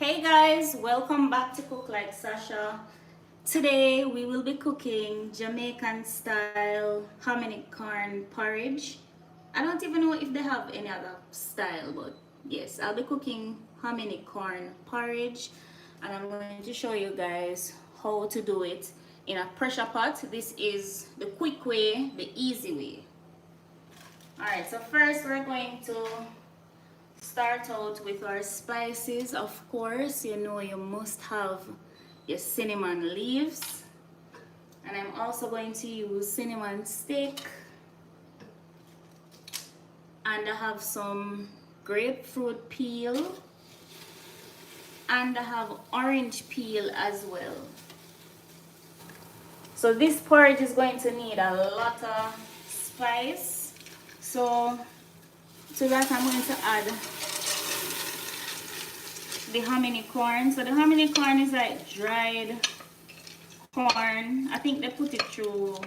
Hey guys, welcome back to Cook Like Sasha. Today we will be cooking Jamaican style hominy corn porridge. I don't even know if they have any other style, but yes, I'll be cooking hominy corn porridge and I'm going to show you guys how to do it in a pressure pot. This is the quick way, the easy way. Alright, so first we're going to start out with our spices. Of course, you know you must have your cinnamon leaves, and I'm also going to use cinnamon stick, and I have some grapefruit peel, and I have orange peel as well. So this porridge is going to need a lot of spice, so to that I'm going to add the hominy corn. So the hominy corn is like dried corn. I think they put it through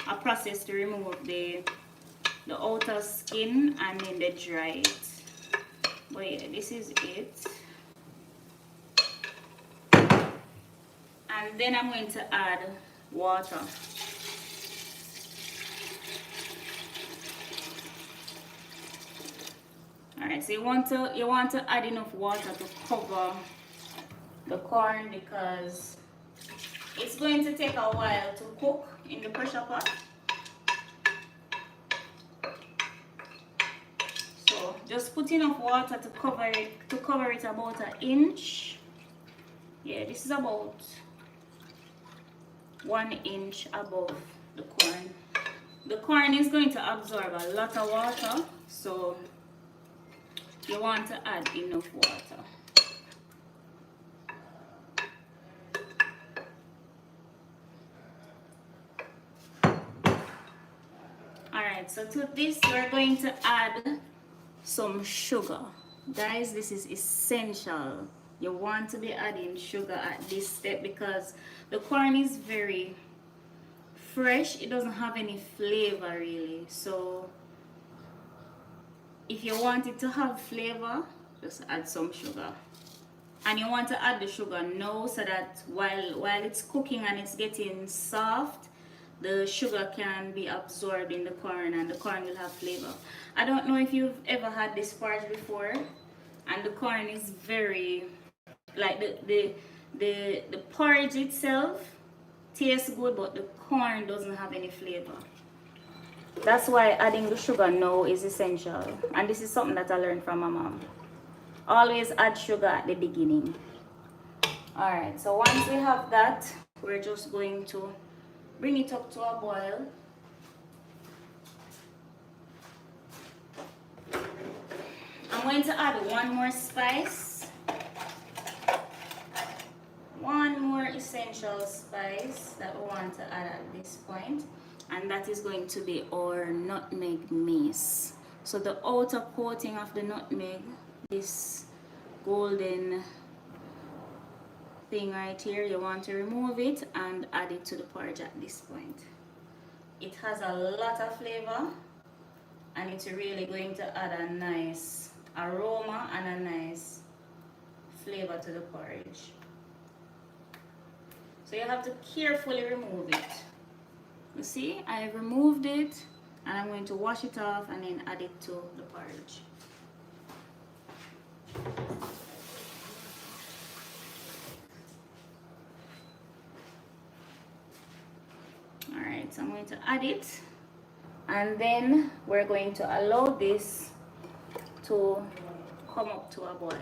a process to remove the outer skin and then they dry it. But yeah, this is it. And then I'm going to add water. Alright, so you want to add enough water to cover the corn because it's going to take a while to cook in the pressure pot. So just put enough water to cover it about an inch. Yeah, this is about 1 inch above the corn. The corn is going to absorb a lot of water, so you want to add enough water. Alright, so to this we're going to add some sugar. Guys, this is essential. You want to be adding sugar at this step because the corn is very fresh. It doesn't have any flavor really. So if you want it to have flavor, just add some sugar. And you want to add the sugar now so that while it's cooking and it's getting soft, the sugar can be absorbed in the corn and the corn will have flavor. I don't know if you've ever had this porridge before, and the corn is very, like the porridge itself tastes good, but the corn doesn't have any flavor. That's why adding the sugar now is essential. And this is something that I learned from my mom. Always add sugar at the beginning. Alright, so once we have that, we're just going to bring it up to a boil. I'm going to add one more spice. One more essential spice that we want to add at this point. And that is going to be our nutmeg mace. So the outer coating of the nutmeg, this golden thing right here, you want to remove it and add it to the porridge at this point. It has a lot of flavor and it's really going to add a nice aroma and a nice flavor to the porridge. So you have to carefully remove it. You see, I've removed it and I'm going to wash it off and then add it to the porridge. Alright, so I'm going to add it and then we're going to allow this to come up to a boil.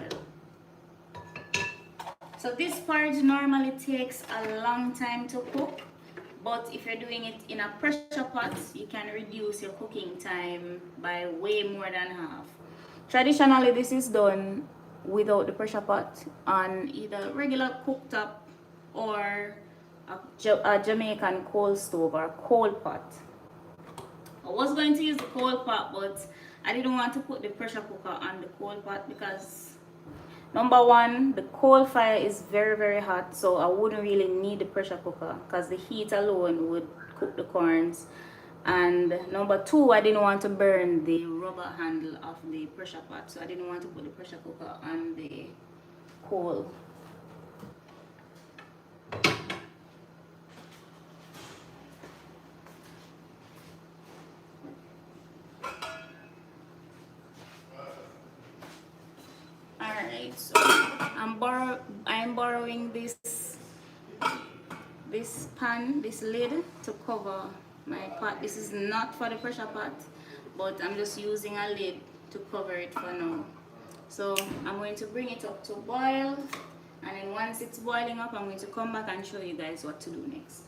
So this porridge normally takes a long time to cook, but if you're doing it in a pressure pot, you can reduce your cooking time by way more than half. Traditionally, this is done without the pressure pot on either regular cooktop or a Jamaican coal stove or coal pot. I was going to use the coal pot, but I didn't want to put the pressure cooker on the coal pot because number one, the coal fire is very hot, so I wouldn't really need the pressure cooker because the heat alone would cook the corns. And number two, I didn't want to burn the rubber handle of the pressure pot, so I didn't want to put the pressure cooker on the cool. Alright, so I'm borrowing this pan, this lid to cover my pot. This is not for the pressure pot, but I'm just using a lid to cover it for now. So I'm going to bring it up to boil, and then once it's boiling up, I'm going to come back and show you guys what to do next.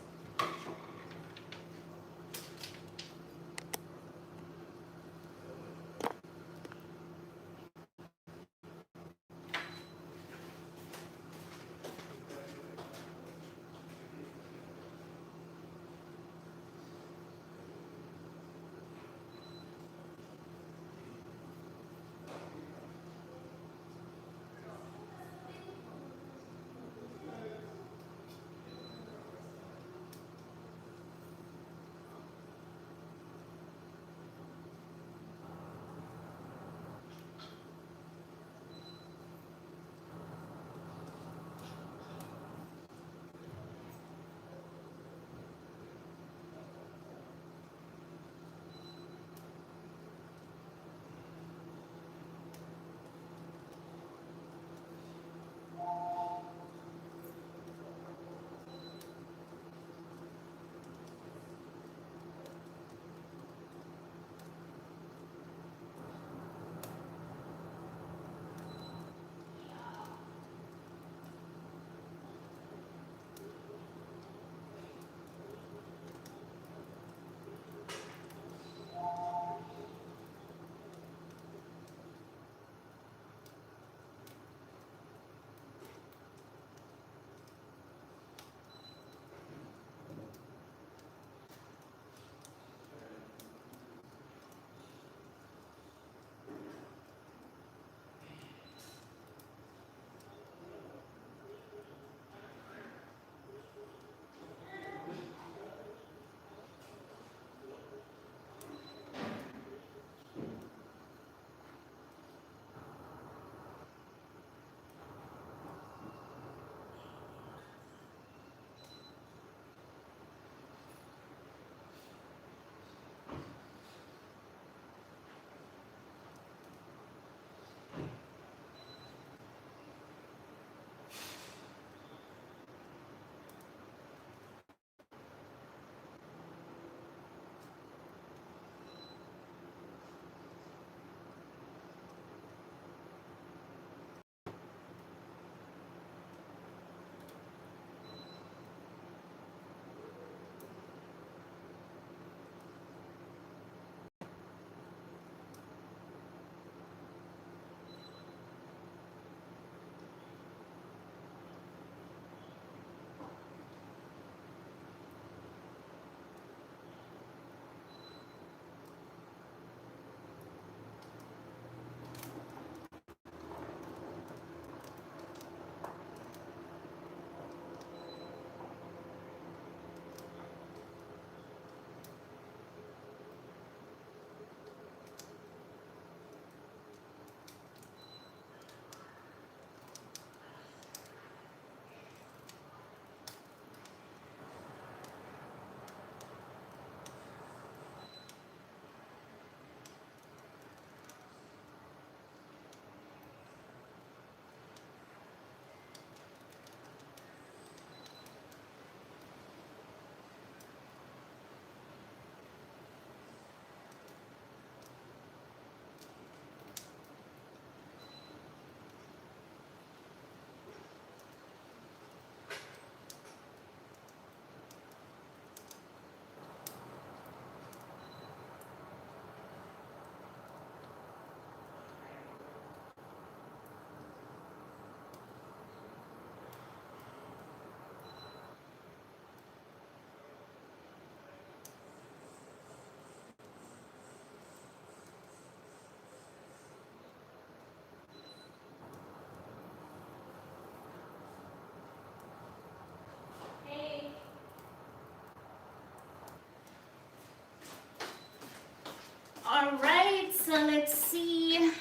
All right, so let's see.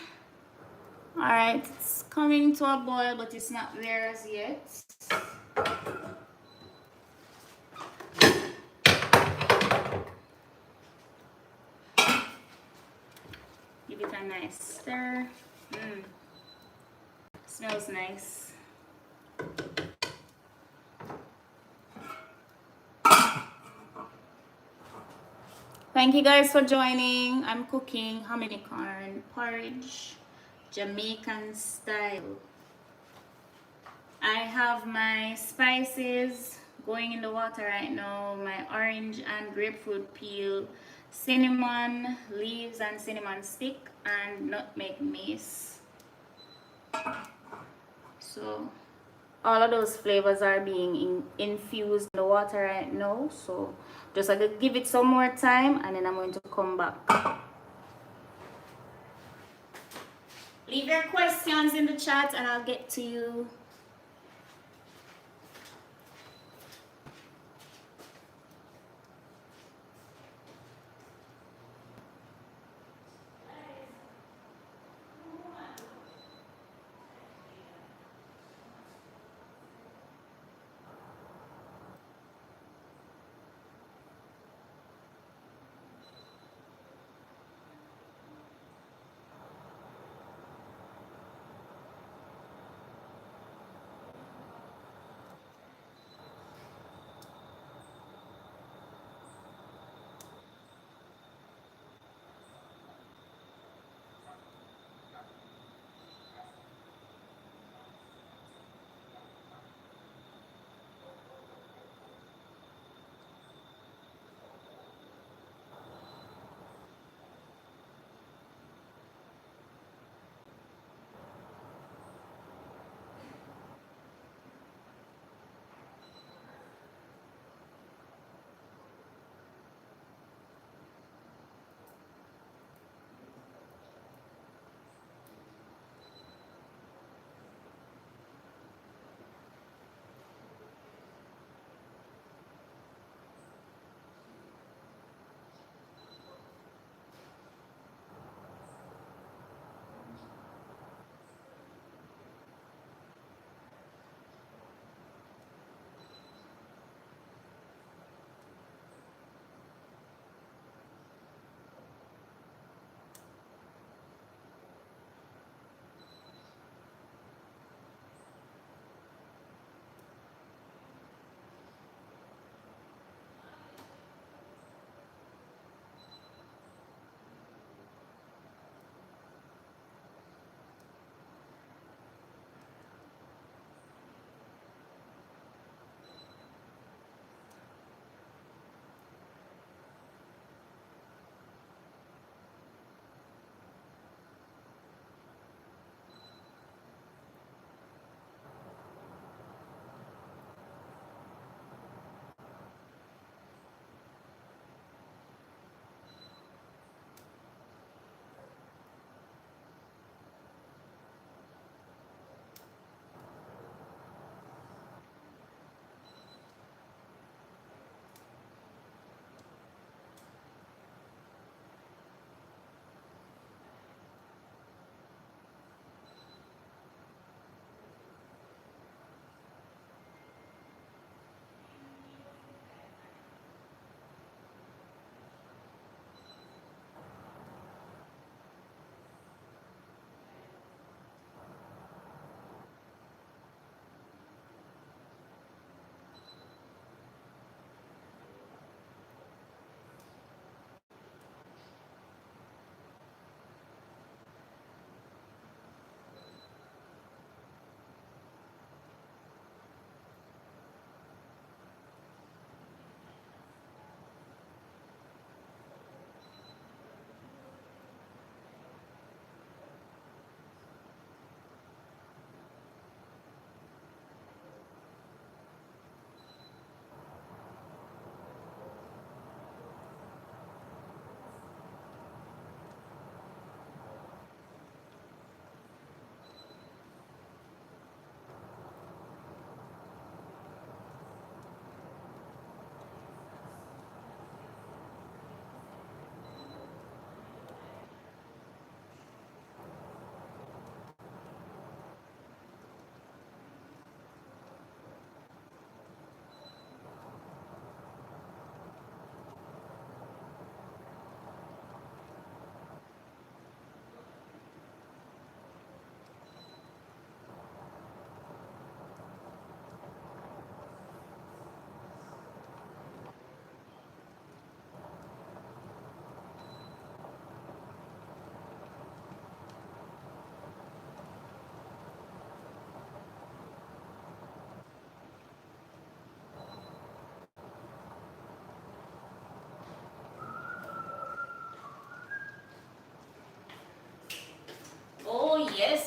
All Alright, it's coming to a boil, but it's not there as yet. Give it a nice stir. Smells nice. Thank you guys for joining. I'm cooking hominy corn porridge, Jamaican style. I have my spices going in the water right now. My orange and grapefruit peel, cinnamon leaves and cinnamon stick, and nutmeg mace. So all of those flavors are being infused in the water right now. So just I could give it some more time and then I'm going to come back. Leave your questions in the chat and I'll get to you.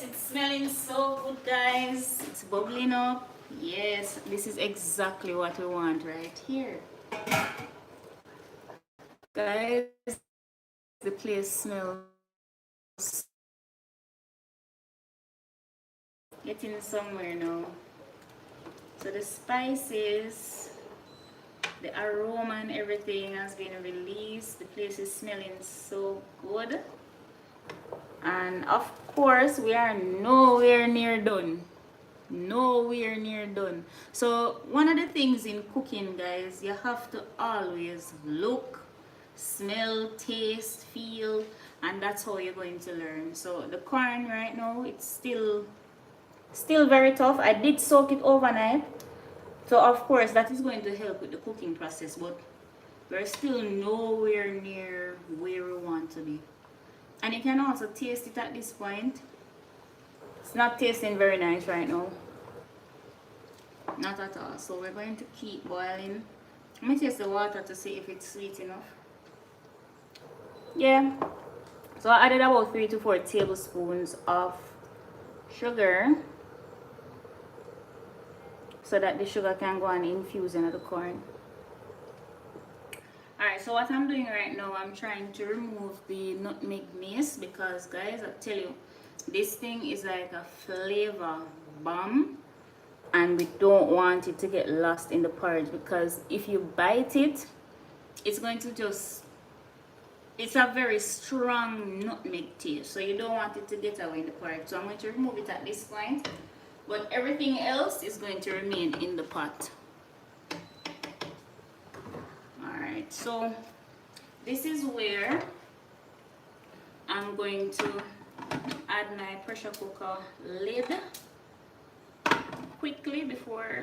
Yes, it's smelling so good, guys. It's bubbling up. Yes, this is exactly what we want right here. Guys, the place smells getting somewhere now. So the spices, the aroma and everything has been released. The place is smelling so good. And of course, we are nowhere near done. Nowhere near done. So one of the things in cooking, guys, you have to always look, smell, taste, feel, and that's how you're going to learn. So the corn right now, it's still very tough. I did soak it overnight, so of course that is going to help with the cooking process, but we're still nowhere near where we want to be. And you can also taste it at this point. It's not tasting very nice right now, not at all. So we're going to keep boiling. Let me taste the water to see if it's sweet enough. Yeah, so I added about 3 to 4 tablespoons of sugar so that the sugar can go and infuse into the corn. Alright, so what I'm doing right now, I'm trying to remove the nutmeg mace because, guys, I tell you, this thing is like a flavor bomb, and we don't want it to get lost in the porridge, because if you bite it, it's going to just, it's a very strong nutmeg taste, so you don't want it to get away in the porridge. So I'm going to remove it at this point, but everything else is going to remain in the pot. Alright, so this is where I'm going to add my pressure cooker lid quickly before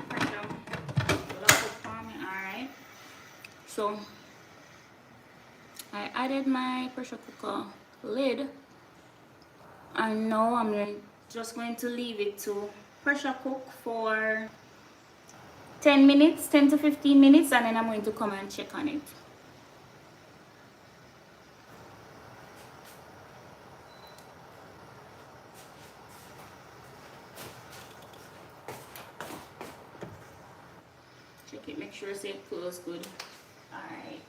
pressure lock up on me. Alright, so I added my pressure cooker lid, and now I'm just going to leave it to pressure cook for 10 minutes, 10 to 15 minutes, and then I'm going to come and check on it. Check it, make sure it cools good. Alright.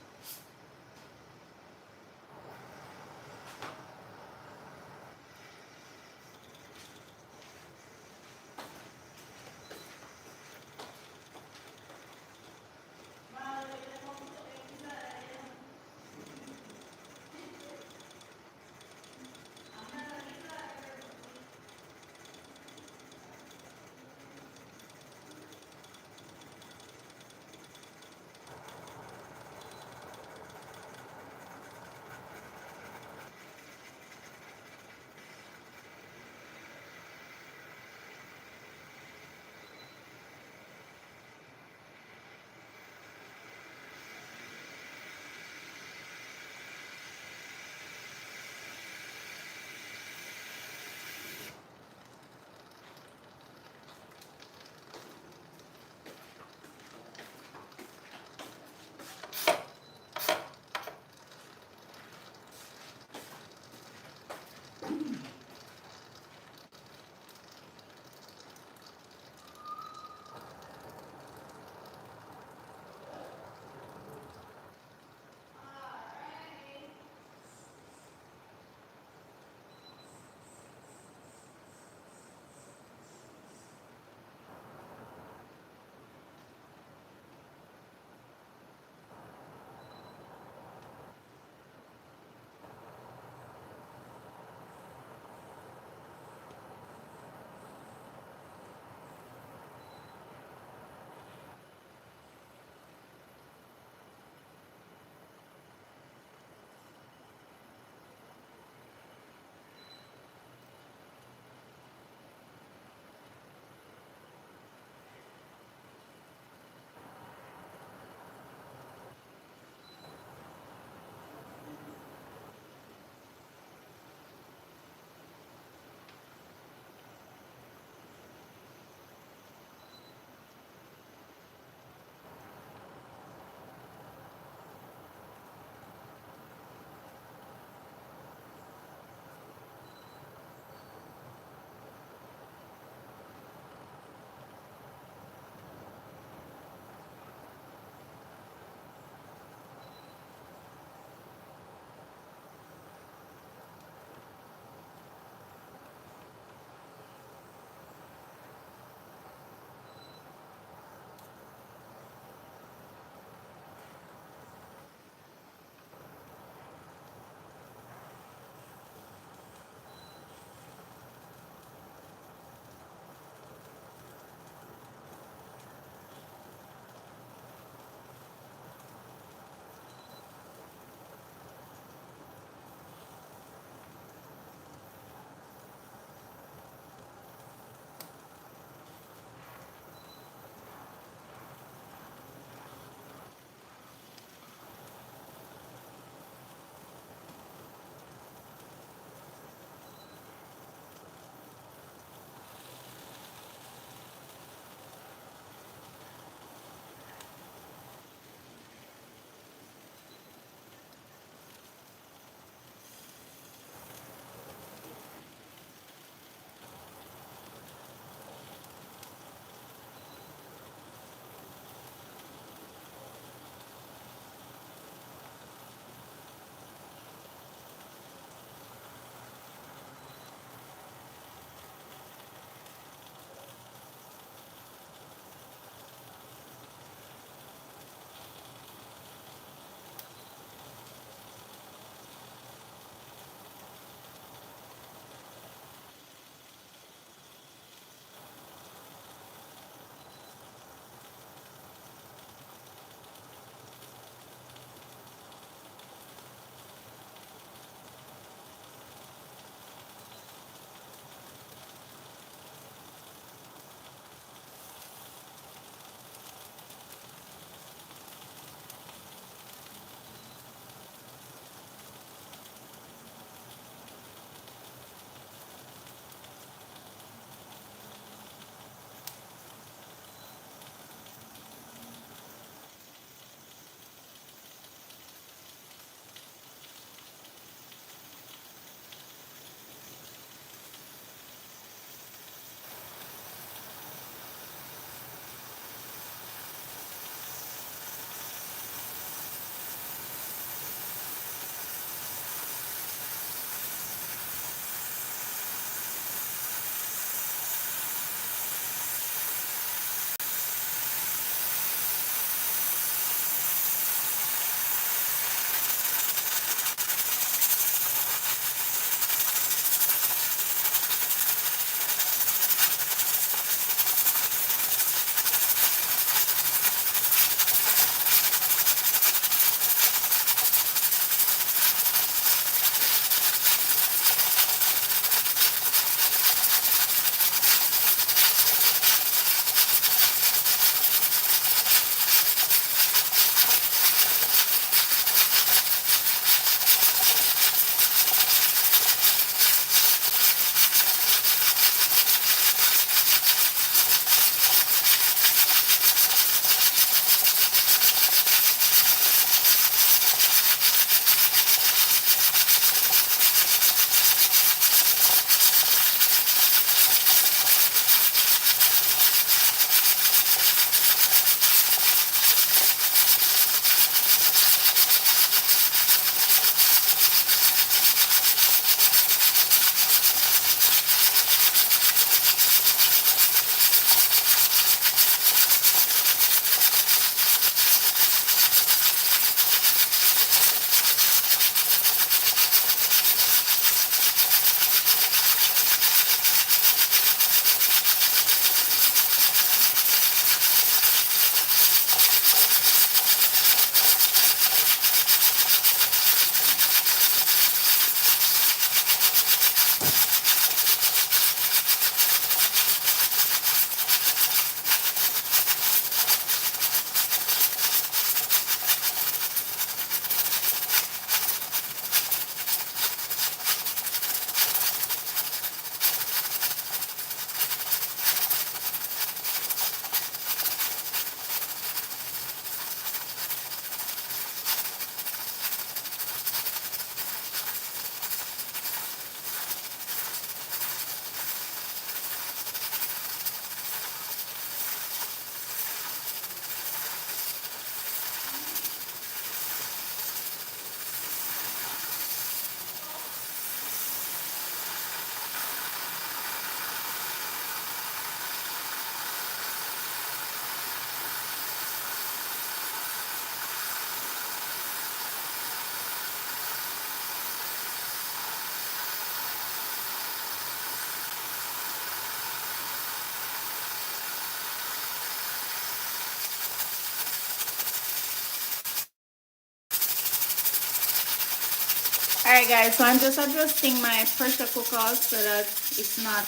Alright guys, so I'm just adjusting my pressure cooker so that it's not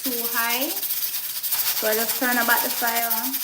too high. So I just turn about the fire on.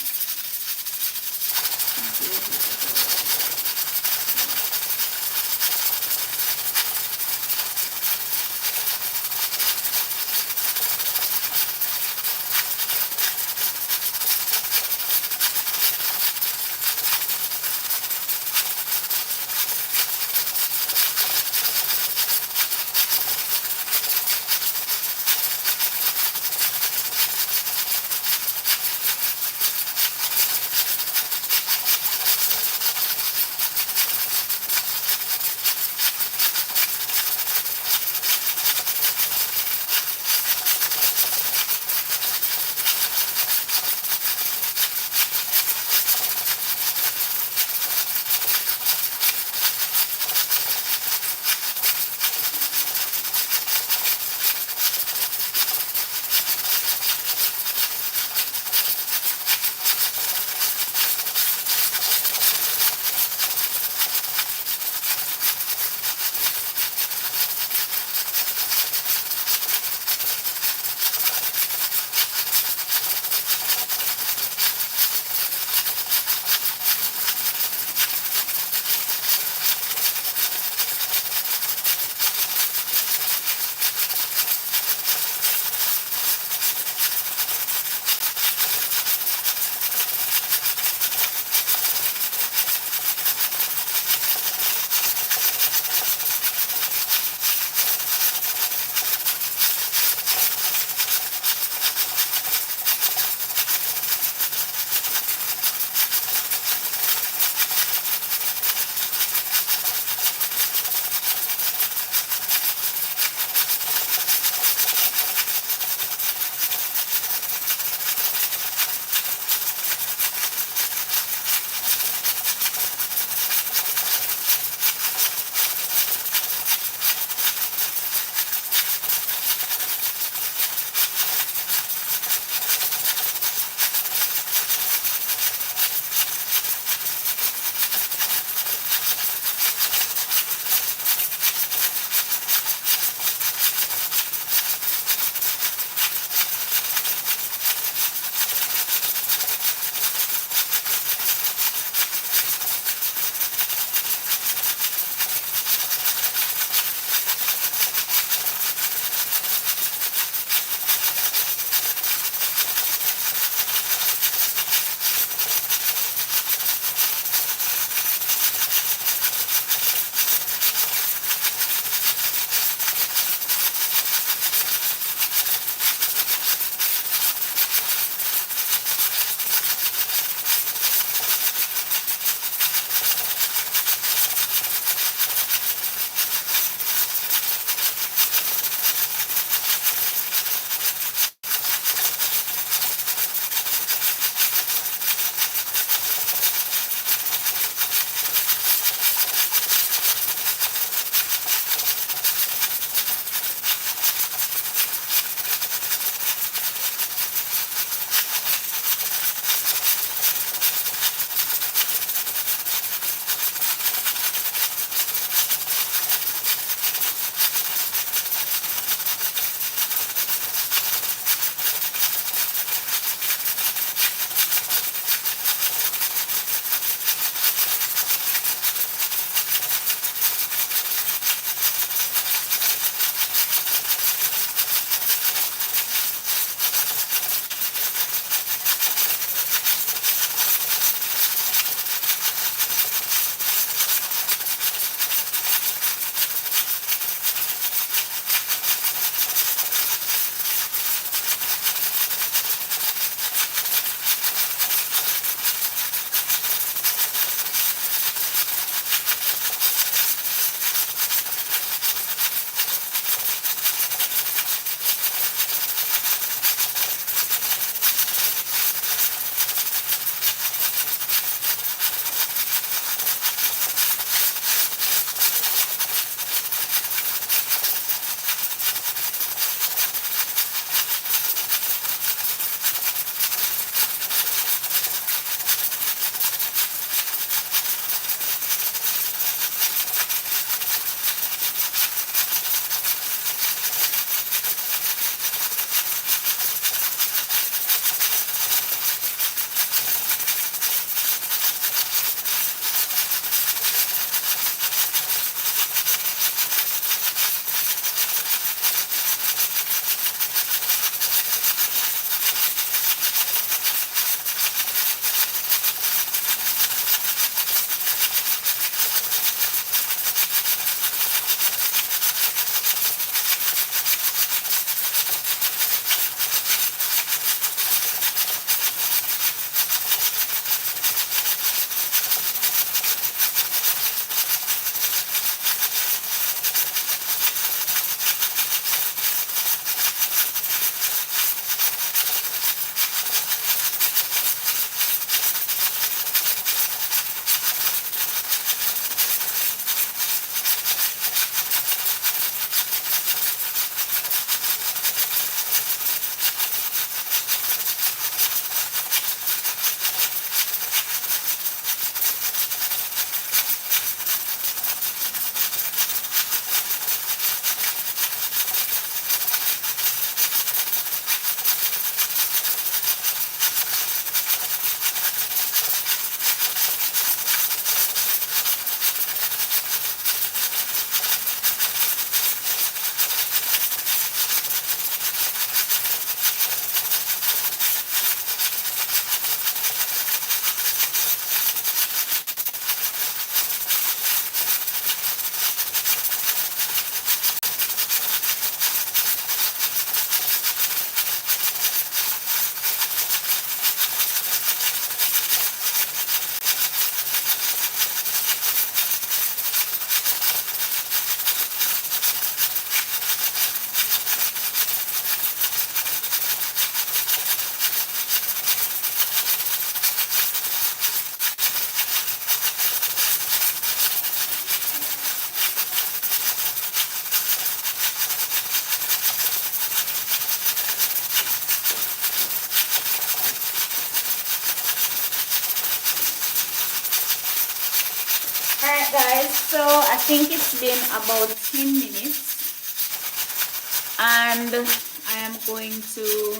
Alright guys, so I think it's been about 10 minutes and I am going to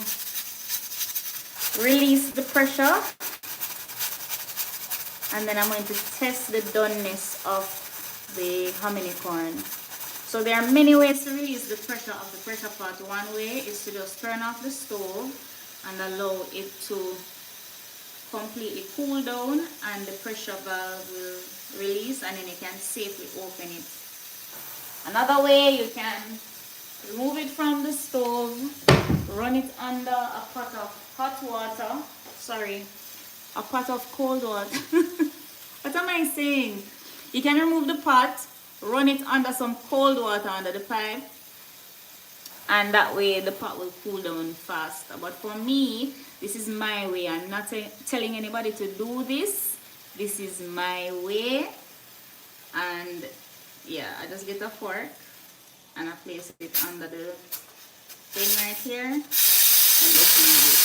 release the pressure and then I'm going to test the doneness of the hominy corn. So there are many ways to release the pressure of the pressure pot. One way is to just turn off the stove and allow it to completely cool down and the pressure valve will release and then you can safely open it. Another way, you can remove it from the stove, run it under a pot of hot water, a pot of cold water. What am I saying? You can remove the pot, run it under some cold water under the pipe, and that way the pot will cool down faster. But for me, this is my way. I'm not telling anybody to do this. This is my way. And yeah, I just get a fork and I place it under the thing right here and just leave it.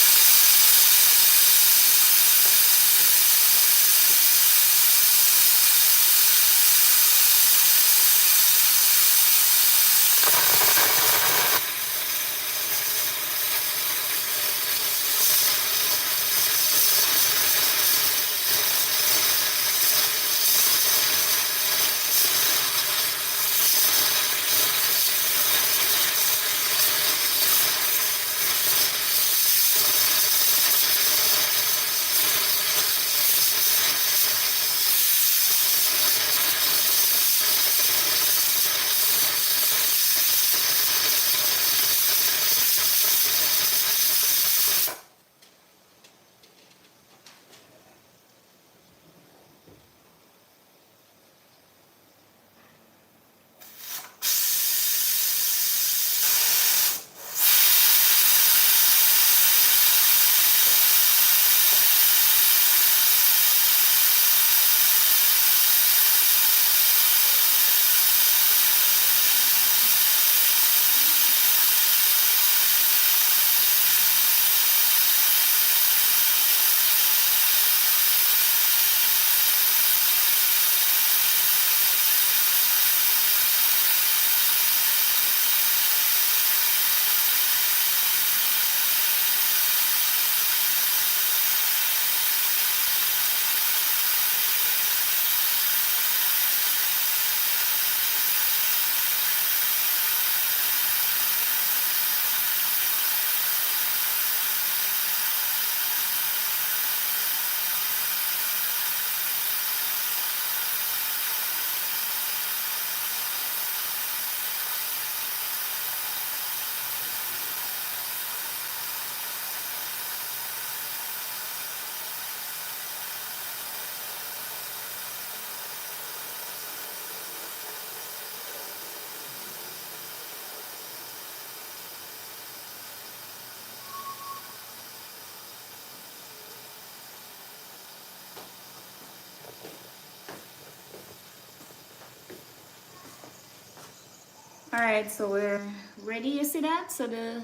Alright, so we're ready. You see that? So the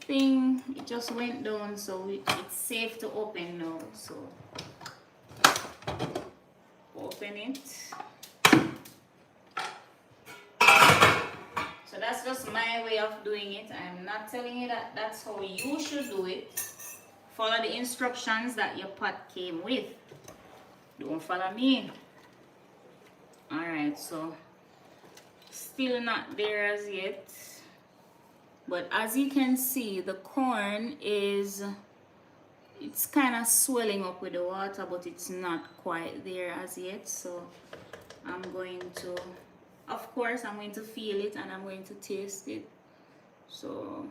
thing, it just went down, so it's safe to open now. So open it. So that's just my way of doing it. I'm not telling you that that's how you should do it. Follow the instructions that your pot came with. Don't follow me. Alright, so still not there as yet, but as you can see, the corn is, it's kind of swelling up with the water, but it's not quite there as yet. So I'm going to, of course, I'm going to feel it and I'm going to taste it. So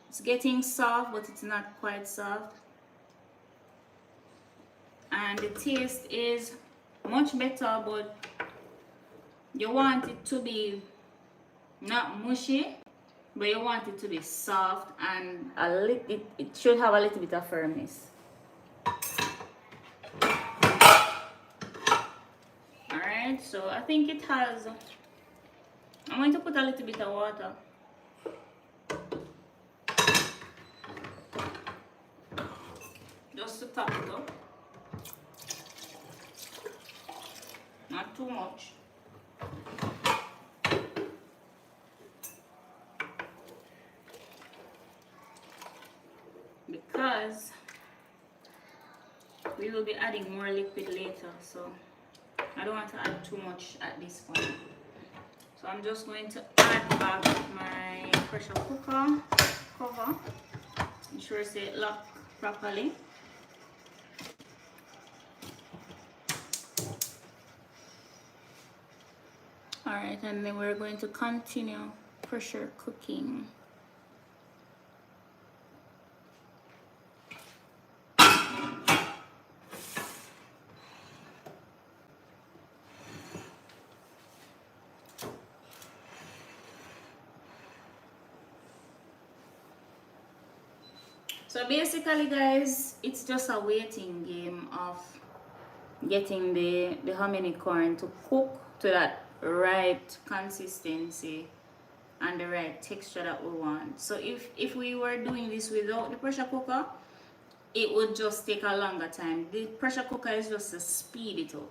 it's getting soft, but it's not quite soft, and the taste is much better, but you want it to be not mushy, but you want it to be soft and it should have a little bit of firmness. Alright, so I think it has, I'm going to put a little bit of water. Just to top it up. not too much. Because we will be adding more liquid later, so I don't want to add too much at this point. So I'm just going to add back my pressure cooker cover. Ensure it locked properly. Alright, and then we're going to continue pressure cooking. So basically guys, it's just a waiting game of getting the hominy corn to cook to that right consistency and the right texture that we want. So if we were doing this without the pressure cooker, it would just take a longer time. The pressure cooker is just to speed it up.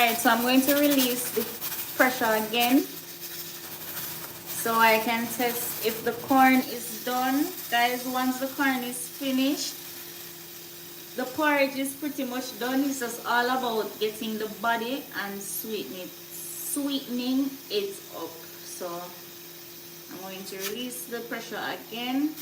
Alright, so I'm going to release the pressure again so I can test if the corn is done. Guys, once the corn is finished, the porridge is pretty much done. It's just all about getting the body and sweetening it up. So I'm going to release the pressure again.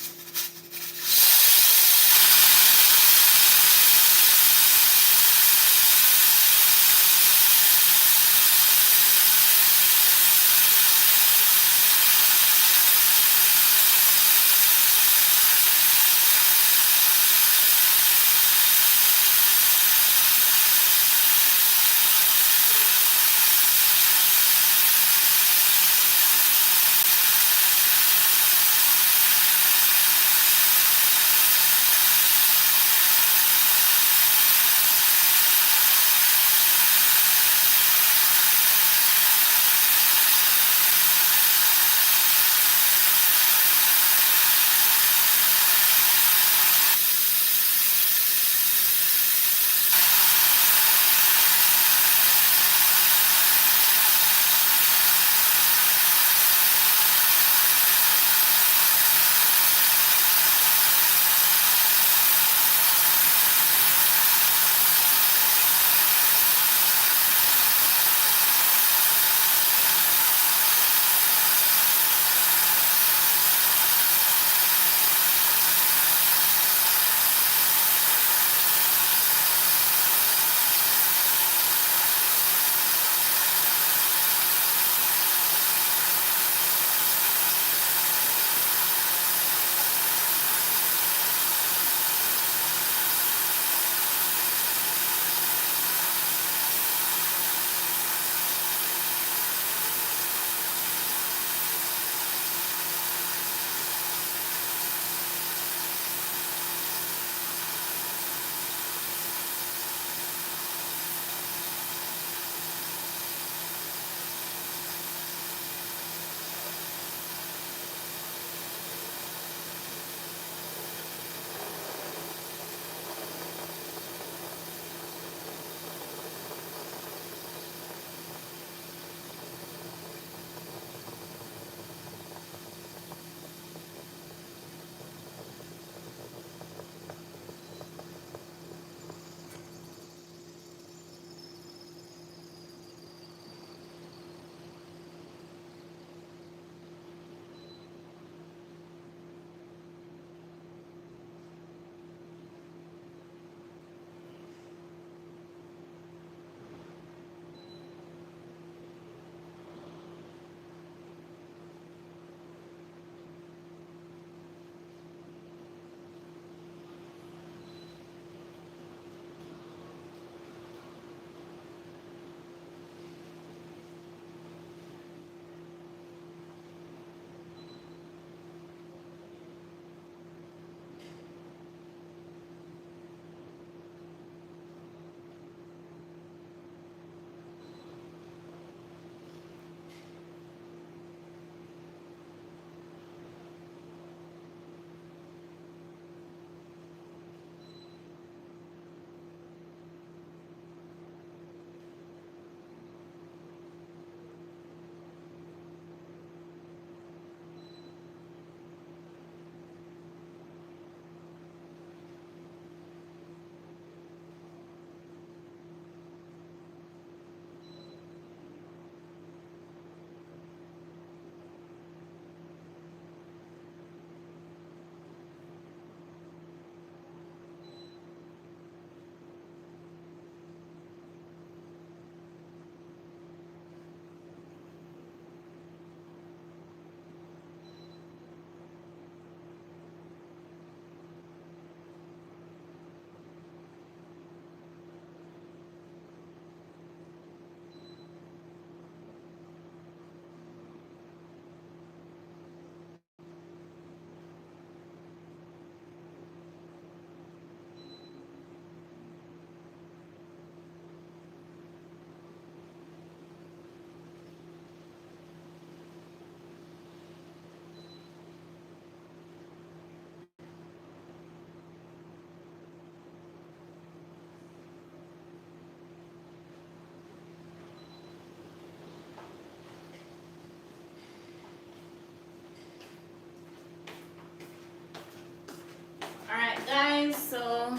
guys, so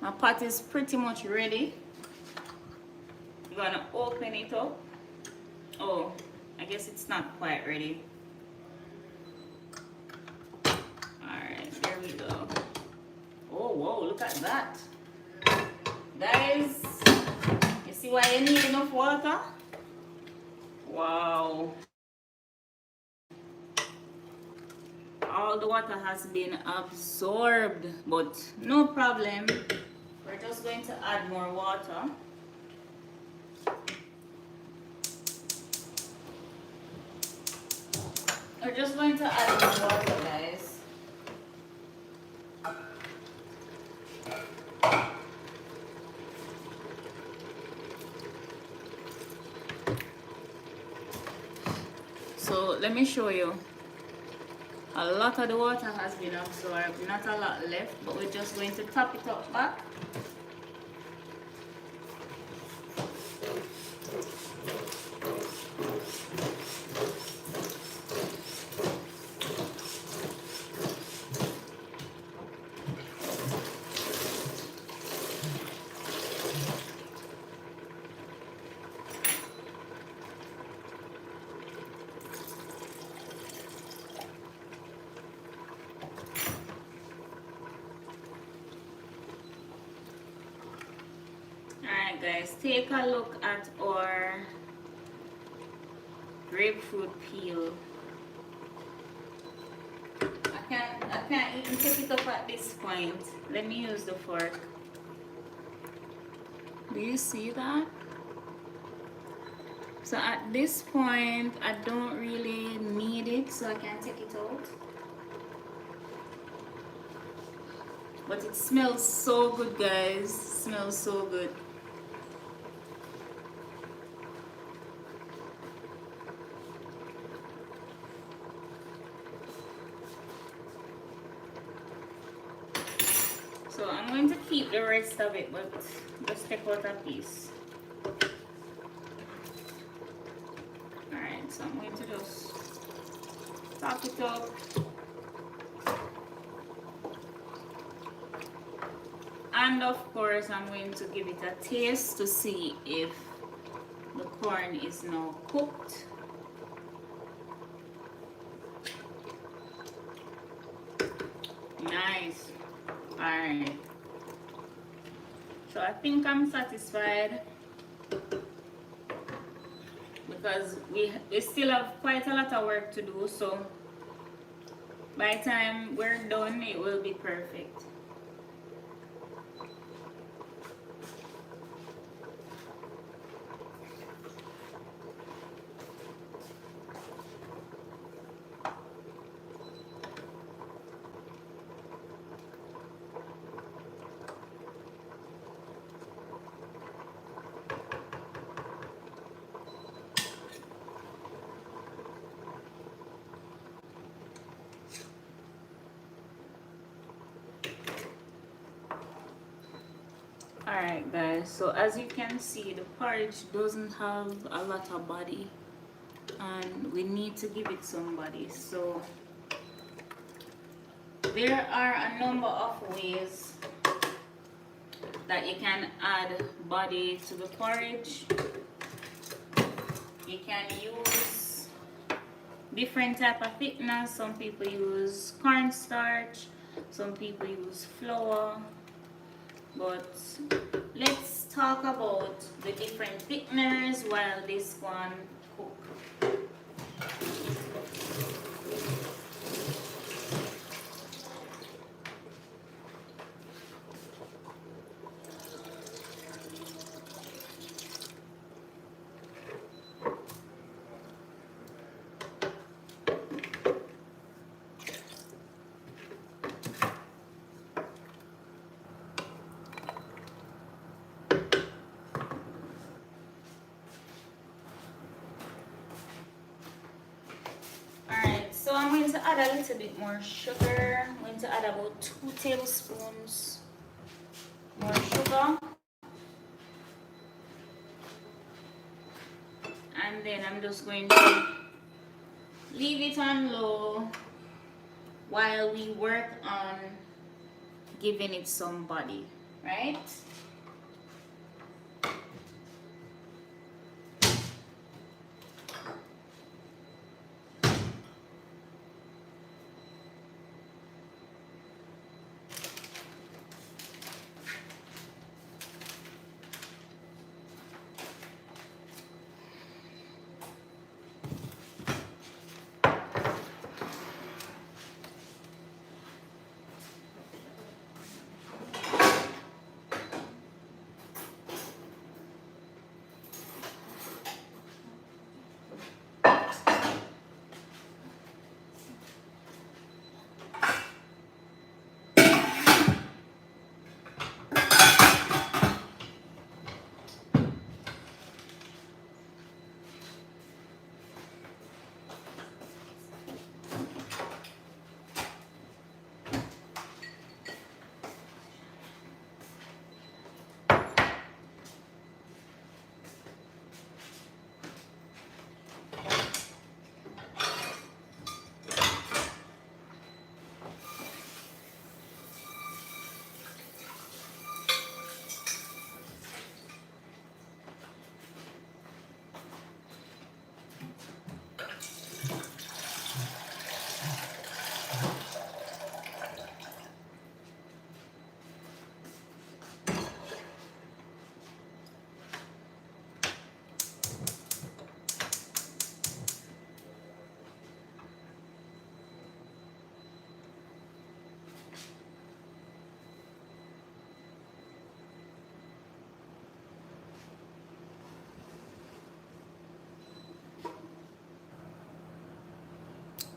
my pot is pretty much ready. I'm gonna open it up. Oh, I guess it's not quite ready. Alright, there we go. Oh, whoa, look at that. Guys, you see why you need enough water? Wow. All the water has been absorbed, but no problem. We're just going to add more water. We're just going to add more water, guys. So let me show you. A lot of the water has been absorbed, not a lot left, but we're just going to top it up back. Alright guys, take a look at our grapefruit peel. I can't even take it up at this point. Let me use the fork. Do you see that? So at this point, I don't really need it, so I can take it out. But it smells so good, guys. It smells so good. So I'm going to keep the rest of it, but just take out a piece. Alright, so I'm going to just top it up. And of course, I'm going to give it a taste to see if the corn is now cooked. Nice. Alright. So I think I'm satisfied because we still have quite a lot of work to do, so by the time we're done, it will be perfect. Alright guys, so as you can see, the porridge doesn't have a lot of body and we need to give it some body. So there are a number of ways that you can add body to the porridge. You can use different type of thickeners. Some people use cornstarch, some people use flour. But let's talk about the different thickeners while this one cooks. So I'm going to add a little bit more sugar. I'm going to add about 2 tablespoons more sugar. And then I'm just going to leave it on low while we work on giving it some body, right?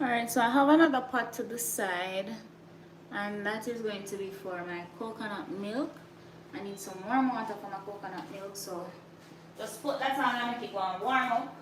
Alright, so I have another pot to the side, and that is going to be for my coconut milk. I need some warm water for my coconut milk, so just put that on and make it go and warm up.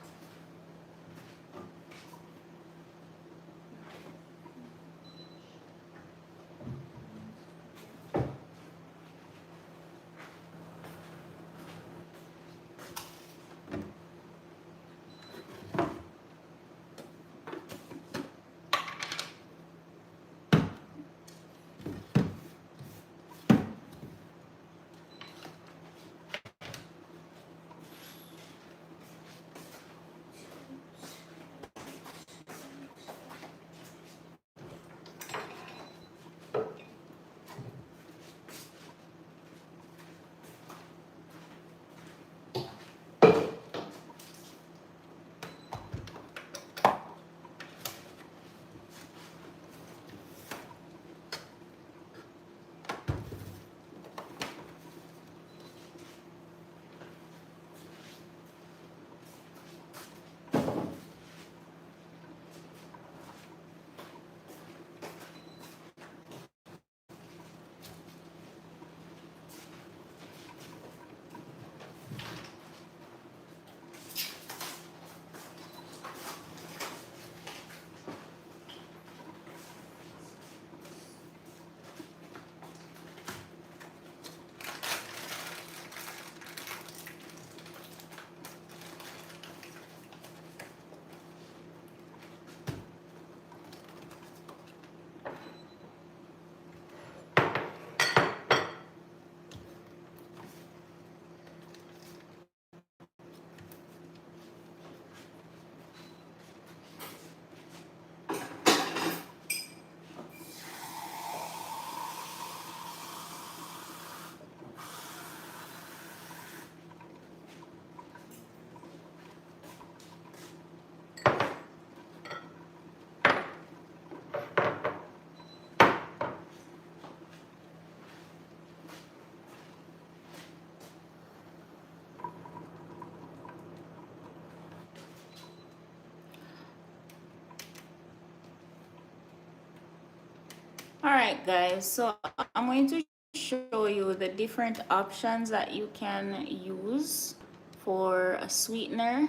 Alright guys, so I'm going to show you the different options that you can use for a sweetener.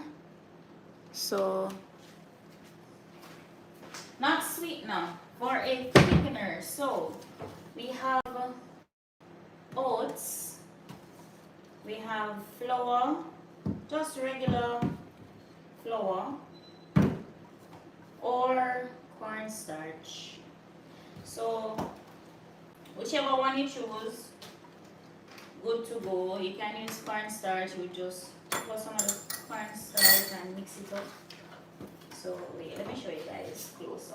So, not sweetener, for a thickener. So, we have oats, we have flour, just regular flour, or cornstarch. So, whichever one you choose, good to go. You can use cornstarch. You just pour some of the cornstarch and mix it up. So wait, let me show you guys closer.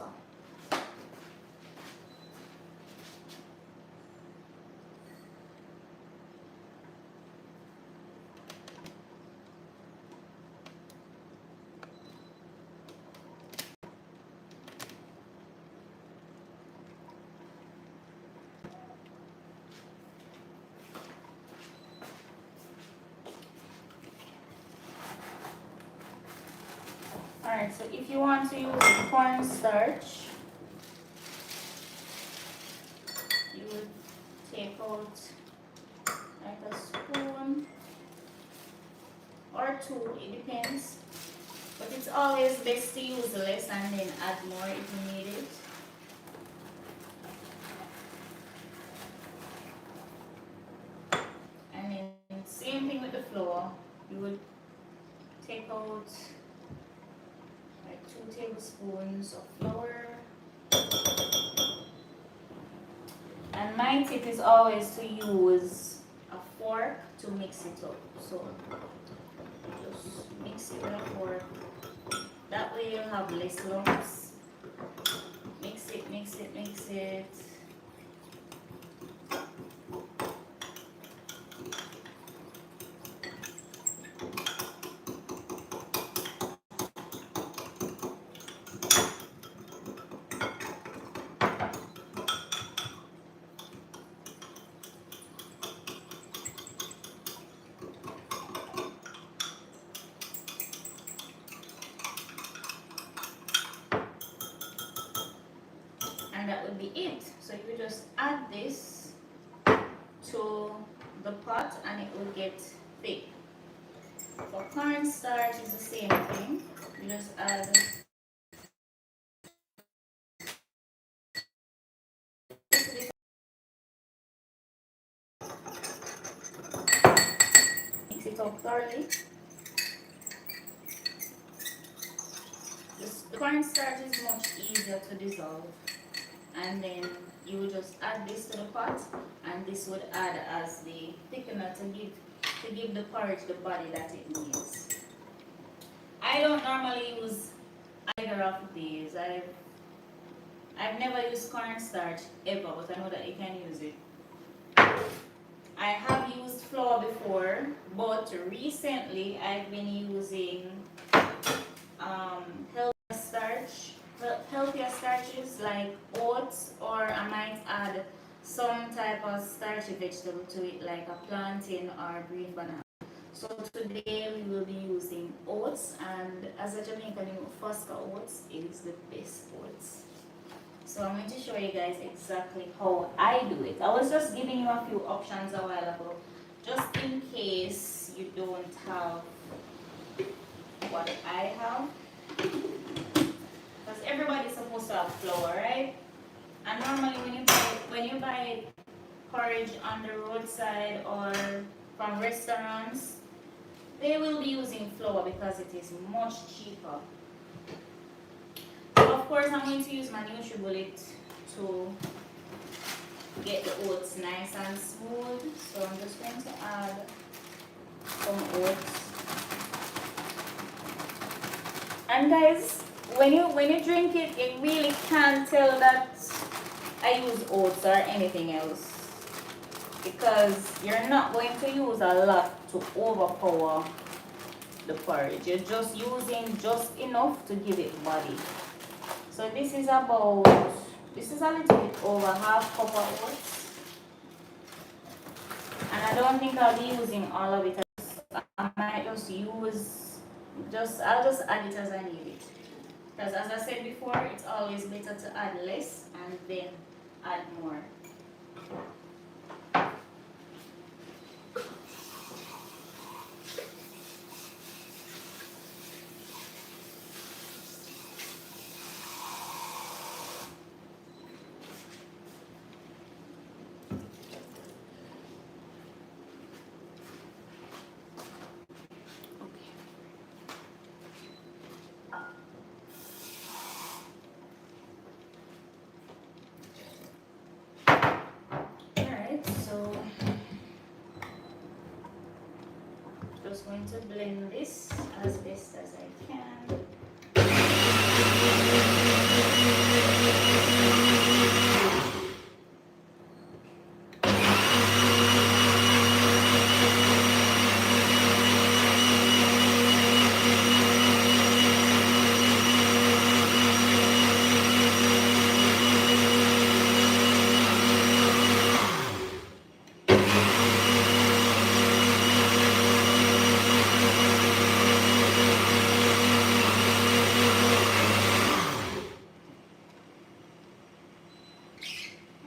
Alright, so if you want to use cornstarch, you would take out like a spoon or two, it depends. But it's always best to use less and then add more if you need it. And then same thing with the flour. You would take out like 2 tablespoons of flour. And my tip is always to use a fork to mix it up. So just mix it with a fork. That way you'll have less lumps. Mix it, mix it, mix it. And that would be it. So you just add this to the pot and it will get thick. For cornstarch is the same thing. You just add mix it up thoroughly. The cornstarch is much easier to dissolve. And then you will just add this to the pot, and this would add as the thickener to give the porridge the body that it needs. I don't normally use either of these. I've never used cornstarch ever, but I know that you can use it. I have used flour before, but recently I've been using healthier starches like oats, or I might add some type of starchy vegetable to it, like a plantain or green banana. So today we will be using oats, and as a Jamaican, Fosca oats is the best oats. So I'm going to show you guys exactly how I do it. I was just giving you a few options a while ago, just in case you don't have what I have. Because everybody's supposed to have flour, right? And normally when you buy porridge on the roadside or from restaurants, they will be using flour because it is much cheaper. So of course I'm going to use my NutriBullet to get the oats nice and smooth. So I'm just going to add some oats. And guys, when you drink it, you really can't tell that I use oats or anything else, because you're not going to use a lot to overpower the porridge. You're just using just enough to give it body. So this is a little bit over half cup of oats, and I don't think I'll be using all of it. I might just I'll just add it as I need it. Because as I said before, it's always better to add less and then add more. just going to blend this as best as I can.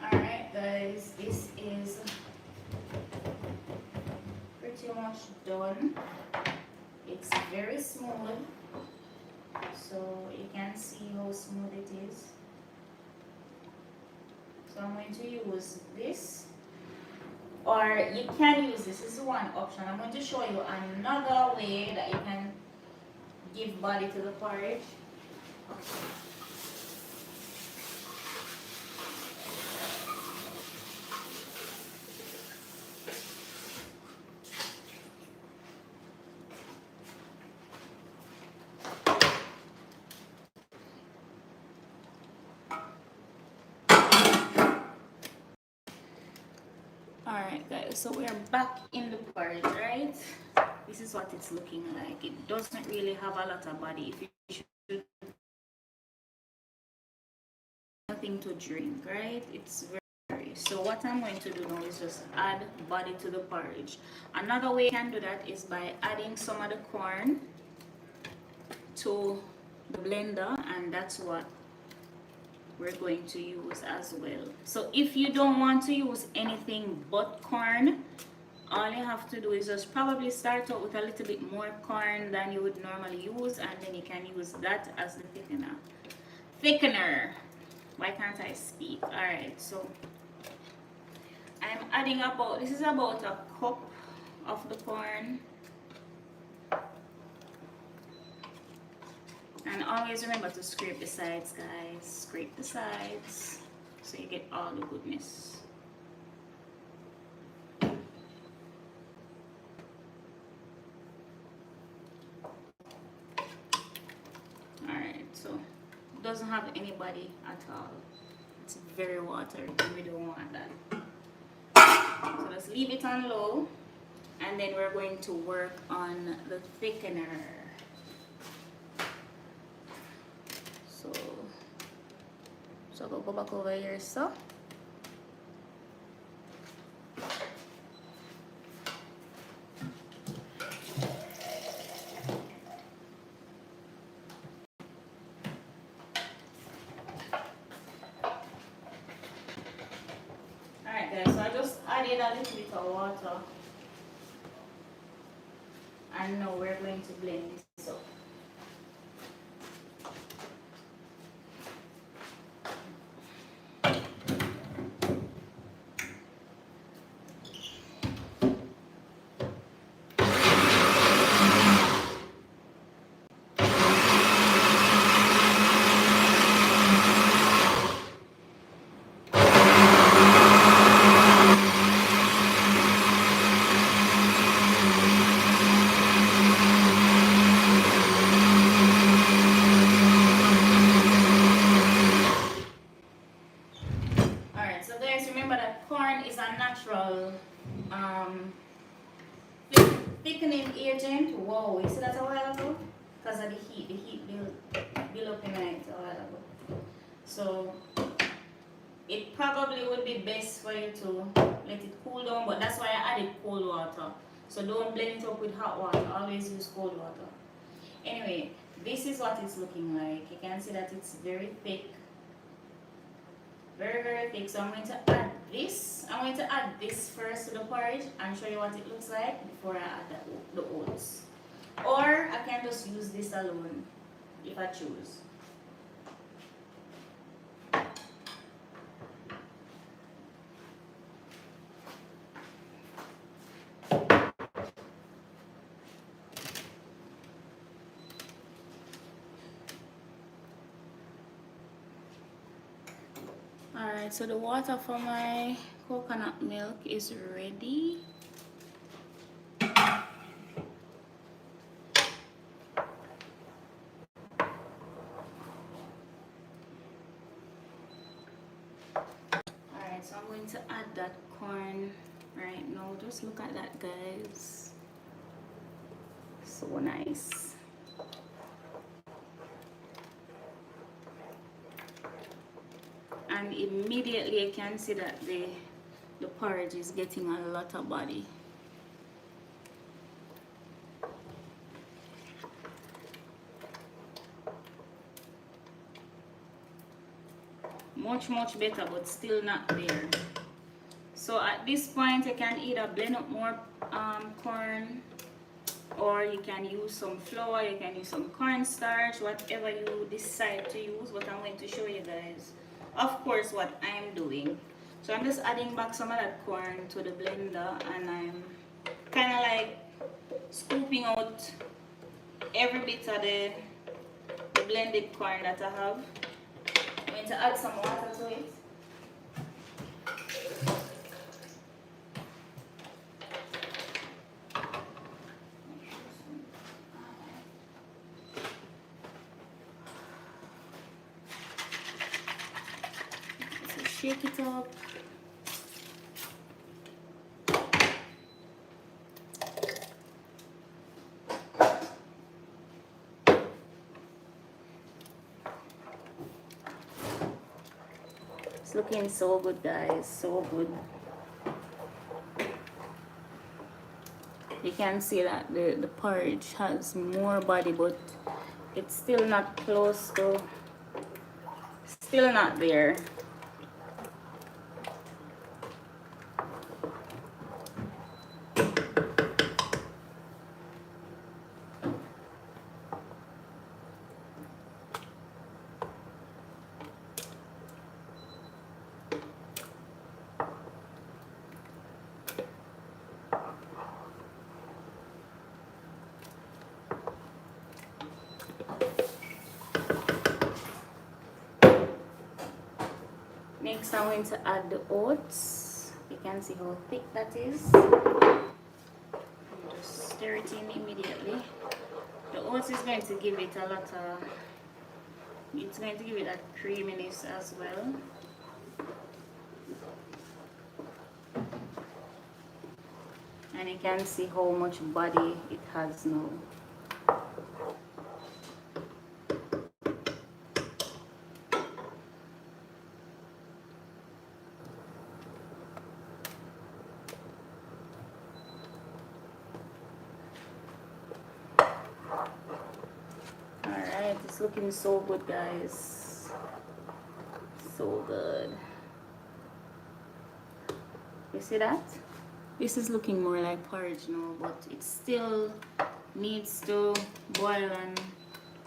Alright guys, this is pretty much done. It's very smooth, so you can see how smooth it is. So I'm going to use this, or you can use this. This is one option. I'm going to show you another way that you can give body to the porridge. Alright guys, so we are back in the porridge, right? This is what it's looking like. It doesn't really have a lot of body. If you should nothing to drink, right? It's very, so what I'm going to do now is just add body to the porridge. Another way you can do that is by adding some of the corn to the blender, and that's what we're going to use as well. So if you don't want to use anything but corn, all you have to do is just probably start out with a little bit more corn than you would normally use, and then you can use that as the thickener. Why can't I speak? All right, so I'm adding about, this is about a cup of the corn. And always remember to scrape the sides, guys. Scrape the sides so you get all the goodness. Alright, so it doesn't have any body at all. It's very watery, we don't want that. So let's leave it on low, and then we're going to work on the thickener. So go back over here, so. Alright guys, so I just added a little bit of water. And now we're going to blend this up. Thickening agent. Whoa, you see that a while ago? Because of the heat built up in it a while ago. So it probably would be best for you to let it cool down, but that's why I added cold water. So don't blend it up with hot water, always use cold water. Anyway, this is what it's looking like. You can see that it's very thick. Very, very thick. So I'm going to add this. I'm going to add this first to the porridge and show you what it looks like before I add the oats. Or I can just use this alone if I choose. Alright, so the water for my coconut milk is ready. corn right now. Just look at that, guys. So nice. And immediately you can see that the porridge is getting a lot of body. Much better, but still not there. So at this point you can either blend up more corn, or you can use some flour, you can use some cornstarch, whatever you decide to use. But I'm going to show you guys, of course, what I'm doing. So I'm just adding back some of that corn to the blender, and I'm kind of like scooping out every bit of the blended corn that I have. I'm going to add some water to it. So shake it up. It's looking so good, guys, so good. You can see that the porridge has more body, but it's still not close to, still not there. Next, I'm going to add the oats. You can see how thick that is. Just stir it in immediately. The oats is going to give it a lot of, it's going to give it that creaminess as well. And you can see how much body it has now. It's looking so good, guys. So good. You see that? This is looking more like porridge now, but it still needs to boil and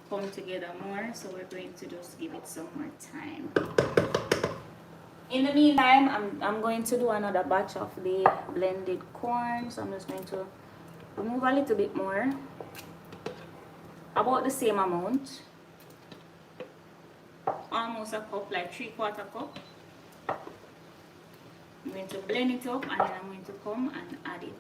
come together more. So we're going to just give it some more time. In the meantime, I'm going to do another batch of the blended corn. So I'm just going to remove a little bit more. About the same amount. Almost a cup, like 3/4 cup. I'm going to blend it up, and then I'm going to come and add it.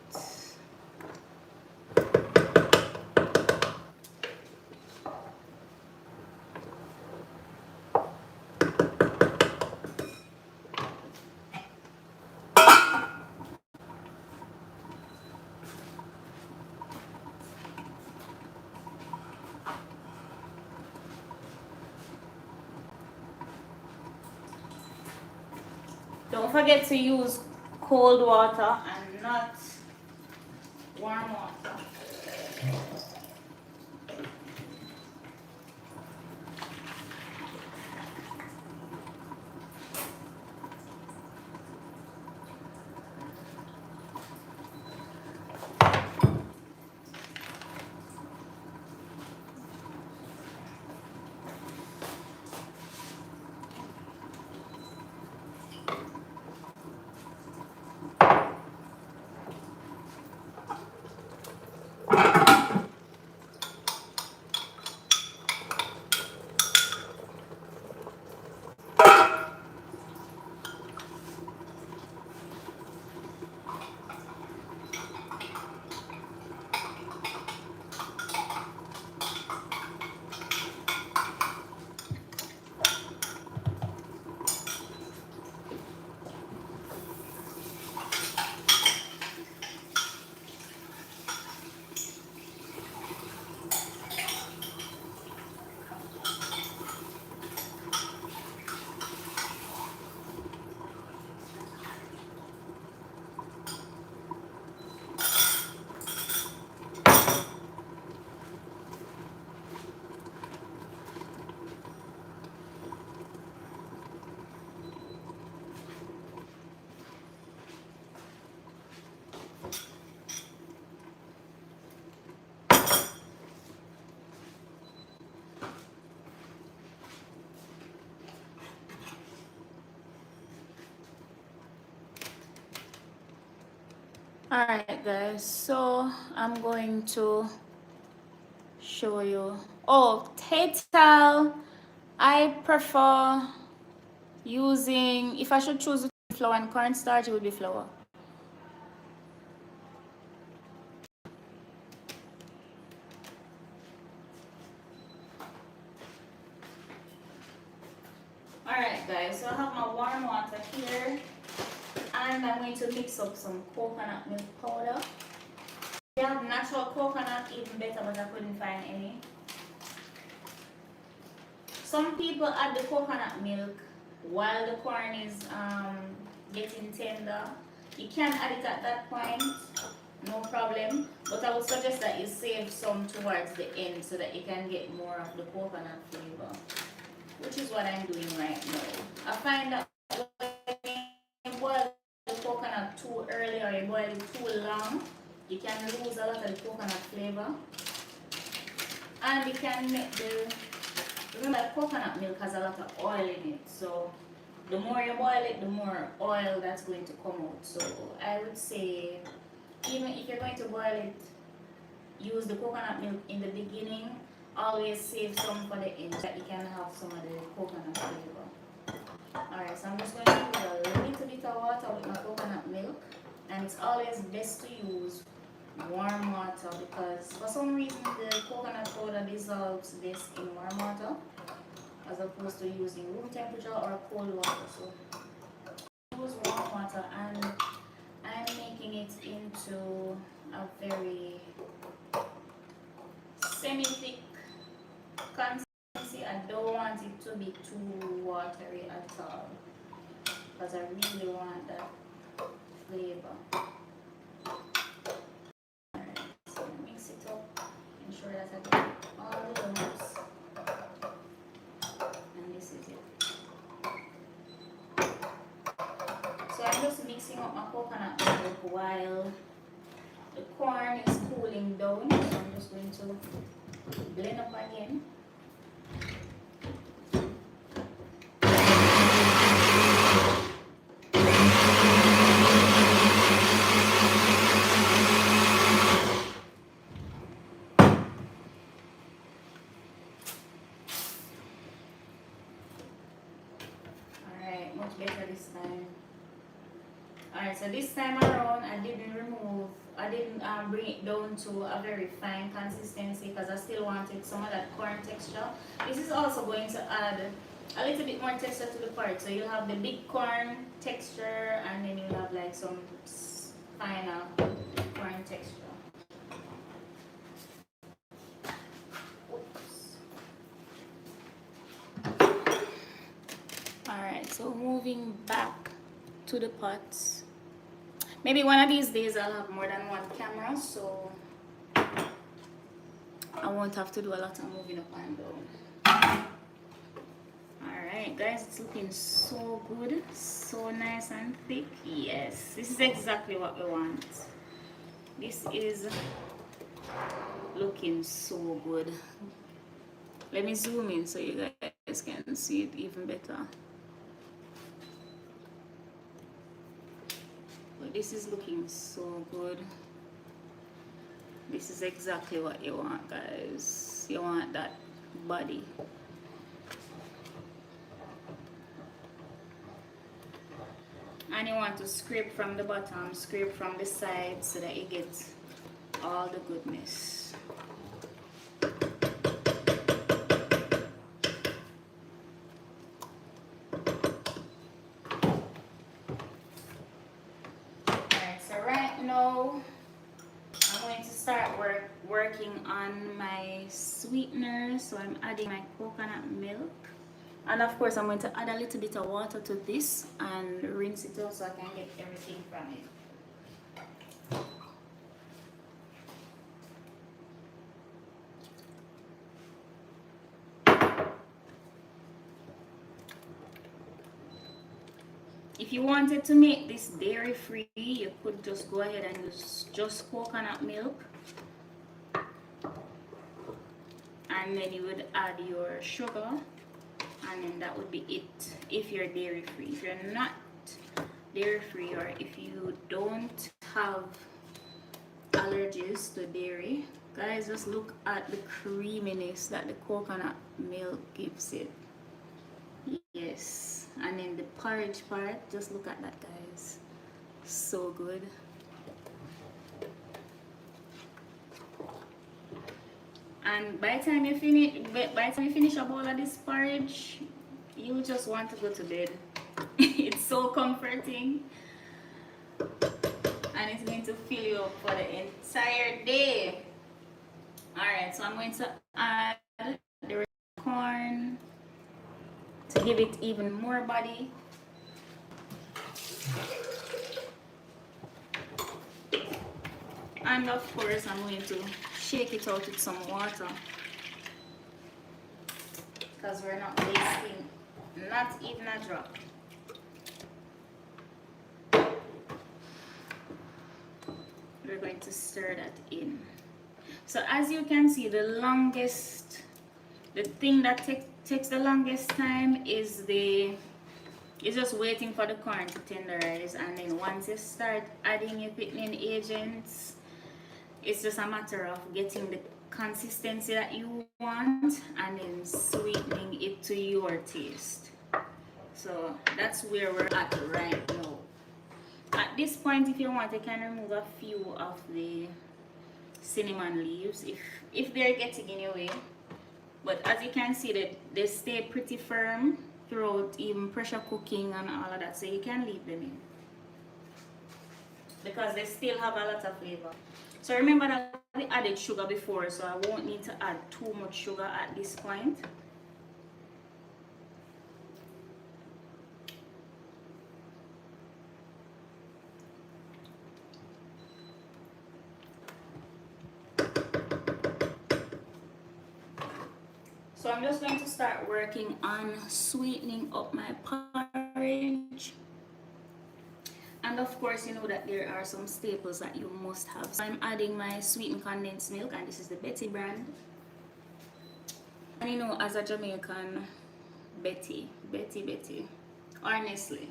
Don't forget to use cold water and not warm water. Alright guys, so I'm going to show you. Oh, total, I prefer using, if I should choose between flour and cornstarch, it would be flour. Alright guys, so I have my warm water here and I'm going to mix up some coconut milk powder. If you have natural coconut, even better, but I couldn't find any. Some people add the coconut milk while the corn is getting tender. You can add it at that point, no problem. But I would suggest that you save some towards the end so that you can get more of the coconut flavor, which is what I'm doing right now. I find that when you boil the coconut too early or you boil it too long, you can lose a lot of the coconut flavor. And you can make remember coconut milk has a lot of oil in it, so the more you boil it, the more oil that's going to come out. So I would say, even if you're going to boil it, use the coconut milk in the beginning. Always save some for the end so that you can have some of the coconut flavor. Alright, so I'm just going to use a little bit of water with my coconut milk. And it's always best to use warm water because for some reason the coconut powder dissolves best in warm water as opposed to using room temperature or cold water. So use warm water and I'm making it into a very semi-thick consistency. I don't want it to be too watery at all because I really want that flavor. Alright, so mix it up, ensure that I get all the lumps, and this is it. So I'm just mixing up my coconut milk while the corn is cooling down. So I'm just going to blend up again. Alright, much better this time. Alright, so this time around I didn't bring it down to a very fine consistency because I still wanted some of that corn texture. This is also going to add a little bit more texture to the porridge. So you'll have the big corn texture and then you'll have like some finer corn texture. Alright, so moving back to the pots. Maybe one of these days I'll have more than one camera, so I won't have to do a lot of moving up and down. Alright guys, it's looking so good, so nice and thick. Yes, this is exactly what we want. This is looking so good. Let me zoom in so you guys can see it even better. But this is looking so good. This is exactly what you want, guys. You want that body. And you want to scrape from the bottom, scrape from the sides so that you get all the goodness. Alright, so right now I'm going to start working on my sweetener. So I'm adding my coconut milk. And of course I'm going to add a little bit of water to this and rinse it out so I can get everything from it. If you wanted to make this dairy free, you could just go ahead and use just coconut milk. And then you would add your sugar. And then that would be it if you're dairy free. If you're not dairy free or if you don't have allergies to dairy. Guys, just look at the creaminess that the coconut milk gives it. Yes, and then the porridge part, just look at that, guys. So good. And by the time you finish up all of this porridge, you just want to go to bed. It's so comforting, and it's going to fill you up for the entire day. Alright, so I'm going to add the corn to give it even more body. And of course, I'm going to shake it out with some water, because we're not wasting not even a drop. We're going to stir that in. So as you can see, the thing that takes the longest time is just waiting for the corn to tenderize, and then once you start adding your thickening agents, it's just a matter of getting the consistency that you want and then sweetening it to your taste. So that's where we're at right now. At this point, if you want, you can remove a few of the cinnamon leaves if they're getting in your way. But as you can see, that they stay pretty firm throughout even pressure cooking and all of that, so you can leave them in because they still have a lot of flavor. So remember that we added sugar before, so I won't need to add too much sugar at this point. So I'm just going to start working on sweetening up my porridge. And of course, you know that there are some staples that you must have. So I'm adding my sweetened condensed milk, and this is the Betty brand. And you know, as a Jamaican, Betty, or Nestle.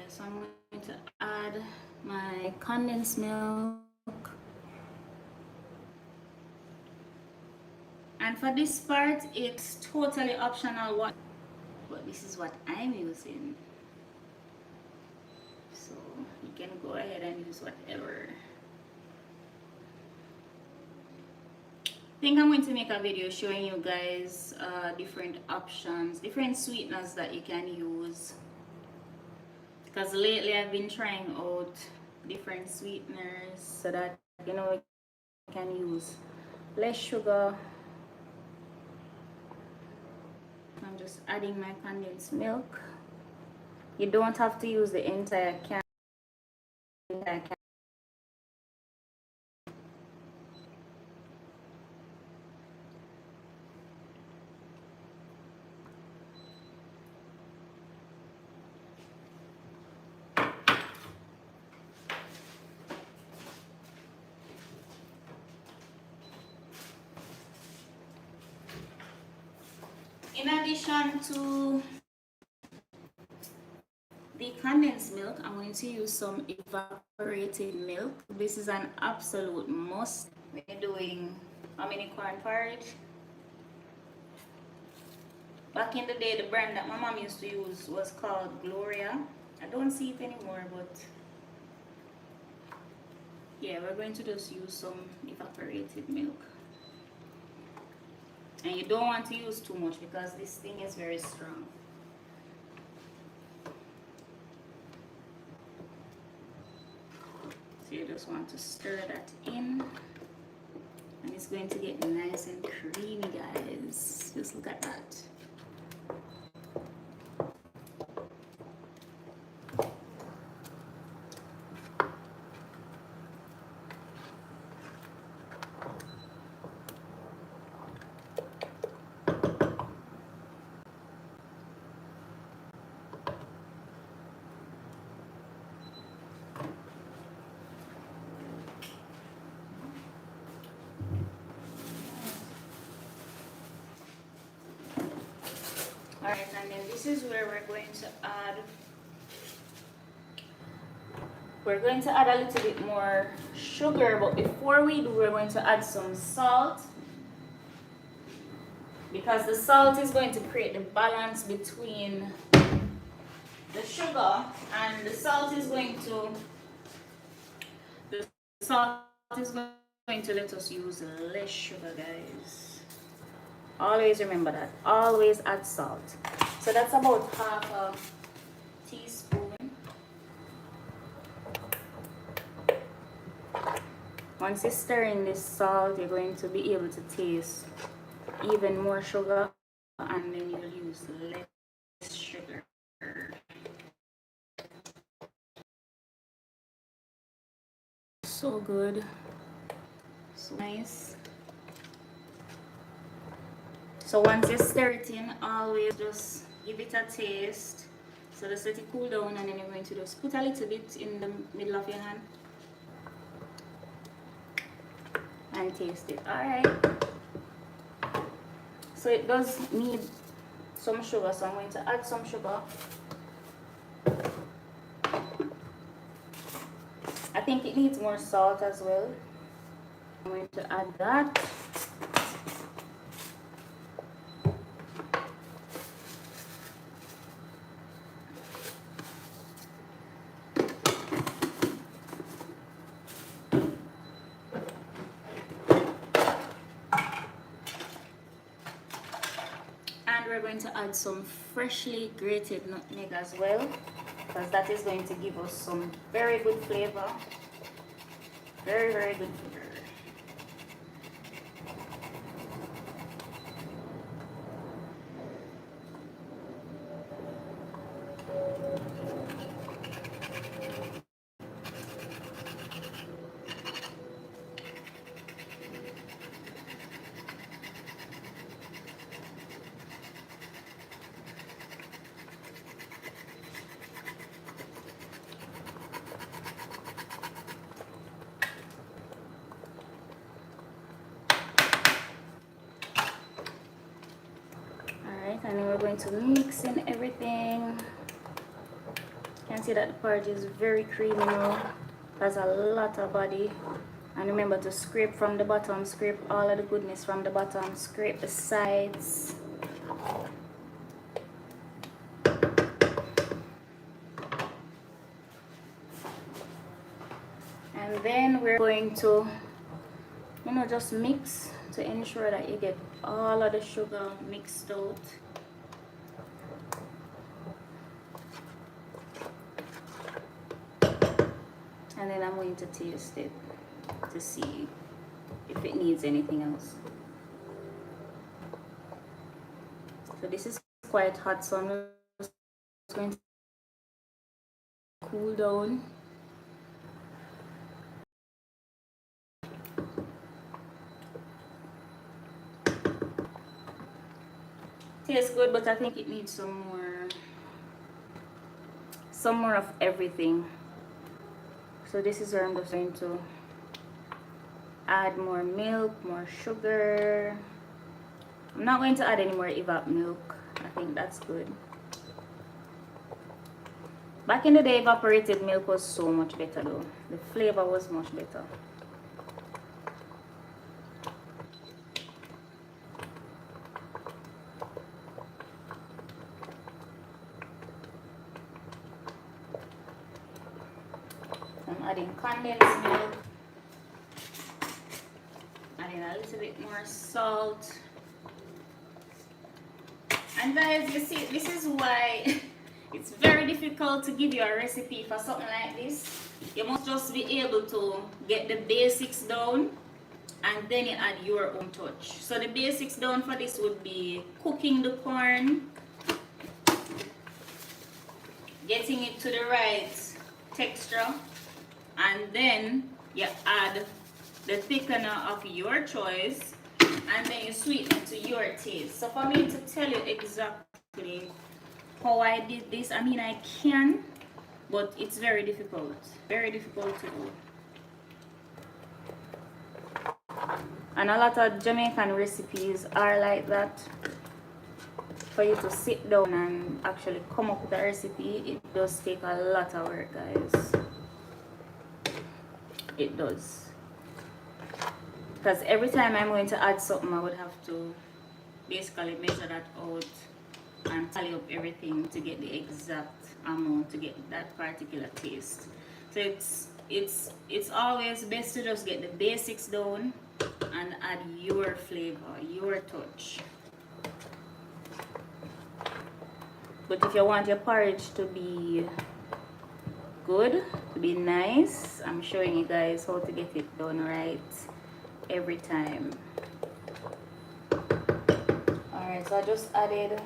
So I'm going to add my condensed milk. And for this part, it's totally optional, but this is what I'm using. So you can go ahead and use whatever. I think I'm going to make a video showing you guys different options, different sweeteners that you can use. Because lately I've been trying out different sweeteners so that, you know, you can use less sugar. I'm just adding my condensed milk. You don't have to use the entire can. In addition to the condensed milk, I'm going to use some evaporated milk. This is an absolute must when you're doing hominy corn porridge. Back in the day, the brand that my mom used to use was called Gloria. I don't see it anymore, but yeah, we're going to just use some evaporated milk. And you don't want to use too much because this thing is very strong. So you just want to stir that in. And it's going to get nice and creamy, guys. Just look at that. Alright, and then this is where we're going to add a little bit more sugar, but before we do, we're going to add some salt, because the salt is going to create the balance between the sugar, and the salt is going to let us use less sugar, guys. Always remember that. Always add salt. So that's about half a teaspoon. Once you stir in this salt, you're going to be able to taste even more sugar, and then you'll use less sugar. So good. So nice. So once you stir it in, always just give it a taste. So just let it cool down, and then you're going to just put a little bit in the middle of your hand and taste it. Alright. So it does need some sugar, so I'm going to add some sugar. I think it needs more salt as well. I'm going to add that. And we're going to add some freshly grated nutmeg as well, because that is going to give us some very good flavor. Very, very good flavor. And then we're going to mix in everything. You can see that the porridge is very creamy now. Has a lot of body. And remember to scrape from the bottom, scrape all of the goodness from the bottom, scrape the sides. And then we're going to, just mix to ensure that you get all of the sugar mixed out. And then I'm going to taste it to see if it needs anything else. So this is quite hot, so I'm just going to cool down. Tastes good, but I think it needs some more of everything. So this is where I'm just going to add more milk, more sugar. I'm not going to add any more evap milk. I think that's good. Back in the day, evaporated milk was so much better though. The flavor was much better. Adding condensed milk, adding a little bit more salt. And guys, you see, this is why it's very difficult to give you a recipe for something like this. You must just be able to get the basics down, and then you add your own touch. So the basics down for this would be cooking the corn, getting it to the right texture, and then you add the thickener of your choice, and then you sweeten it to your taste. So for me to tell you exactly how I did this, I mean I can, but it's very difficult to do. And a lot of Jamaican recipes are like that. for you to sit down and actually come up with a recipe, it does take a lot of work, guys. It does. Because every time I'm going to add something, I would have to basically measure that out and tally up everything to get the exact amount to get that particular taste. So it's always best to just get the basics down and add your flavor, your touch. But if you want your porridge to be good, to be nice, I'm showing you guys how to get it done right every time. Alright, so I just added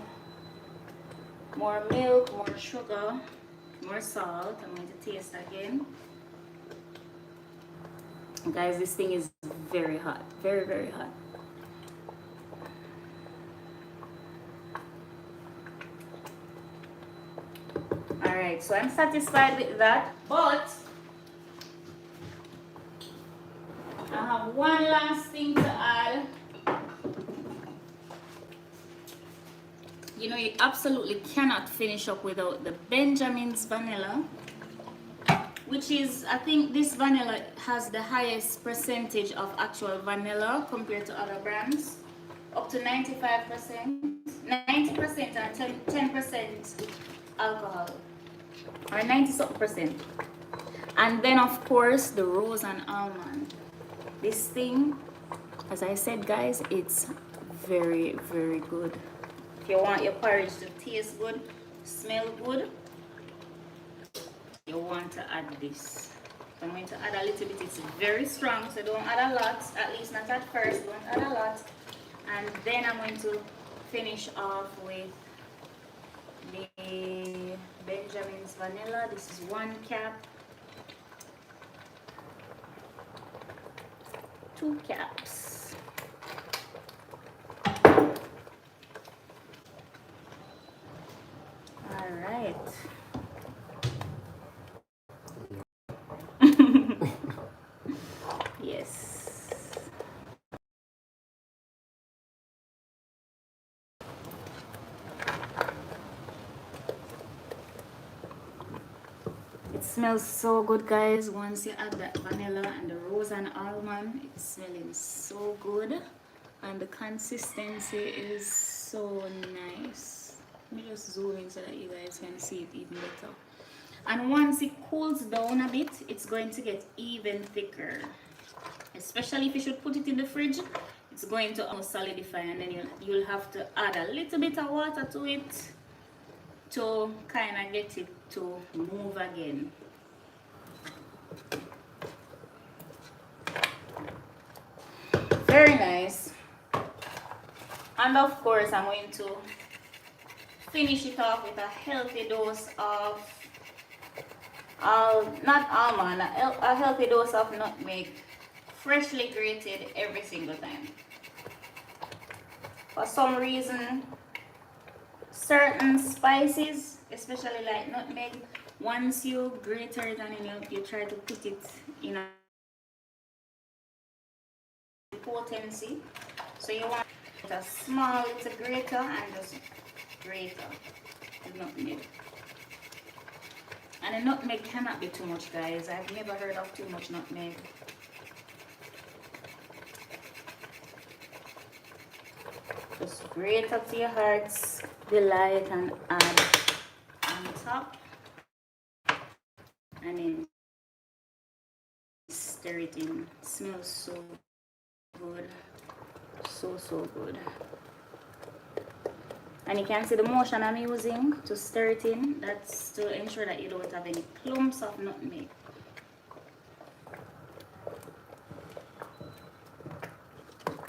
more milk, more sugar, more salt. I'm going to taste again. Guys, this thing is very hot, very, very hot. Alright, so I'm satisfied with that, but I have one last thing to add. You know, you absolutely cannot finish up without the Benjamin's vanilla, which is, I think this vanilla has the highest percentage of actual vanilla compared to other brands, up to 95%, 90% and 10% alcohol, or 90-something%. And then of course the rose and almond. This thing, as I said, guys, it's very, very good. If you want your porridge to taste good, smell good, you want to add this. So I'm going to add a little bit. It's very strong, so don't add a lot, at least not at first. Don't add a lot. And then I'm going to finish off with the Benjamin's vanilla. This is 1 cap, 2 caps. All right. Yes. It smells so good, guys. Once you add that vanilla and the rose and almond, it's smelling so good, and the consistency is so nice. Let me just zoom in so that you guys can see it even better. And once it cools down a bit, it's going to get even thicker. Especially if you should put it in the fridge, it's going to almost solidify, and then you'll have to add a little bit of water to it to kind of get it to move again. Very nice. And of course, I'm going to finish it off with a healthy dose of not almond, a healthy dose of nutmeg, freshly grated every single time. For some reason, certain spices, especially like nutmeg, once you grate it and you try to put it in a potency, so you want a small little grater and just grate the nutmeg. And the nutmeg cannot be too much, guys. I've never heard of too much nutmeg. Just grate up to your heart's delight and add on top. And then stir it in. It smells so good. So good. And you can see the motion I'm using to stir it in. That's to ensure that you don't have any clumps of nutmeg.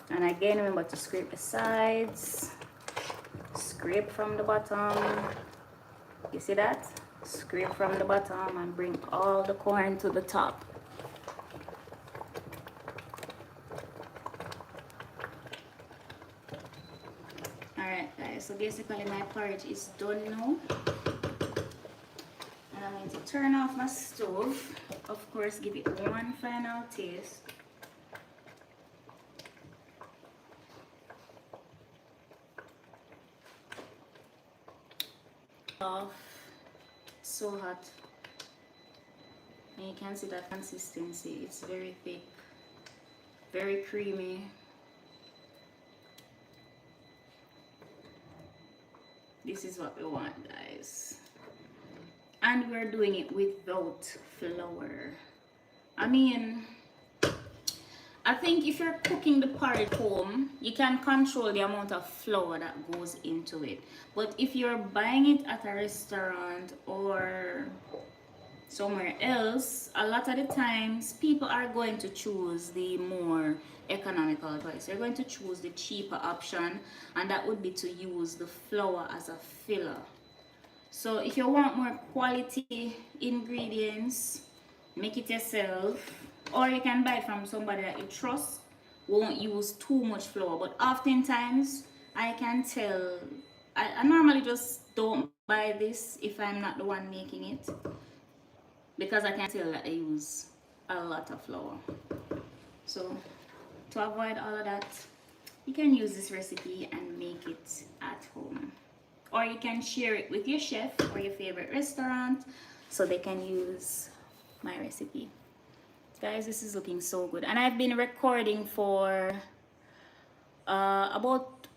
And again, remember to scrape the sides. Scrape from the bottom. You see that? Scrape from the bottom and bring all the corn to the top. Alright guys, so basically my porridge is done now. And I'm going to turn off my stove. Of course, give it one final taste. off. So hot. And you can see that consistency. It's very thick, very creamy. This is what we want, guys. And we're doing it without flour. I mean, I think if you're cooking the porridge home, you can control the amount of flour that goes into it. But if you're buying it at a restaurant or somewhere else, a lot of the times people are going to choose the more economical choice. They're going to choose the cheaper option, and that would be to use the flour as a filler. So if you want more quality ingredients, make it yourself, or you can buy it from somebody that you trust, won't use too much flour. But oftentimes I can tell, I normally just don't buy this if I'm not the one making it, because I can tell that I use a lot of flour. So to avoid all of that, you can use this recipe and make it at home. Or you can share it with your chef or your favorite restaurant so they can use my recipe. Guys, this is looking so good. And I've been recording for about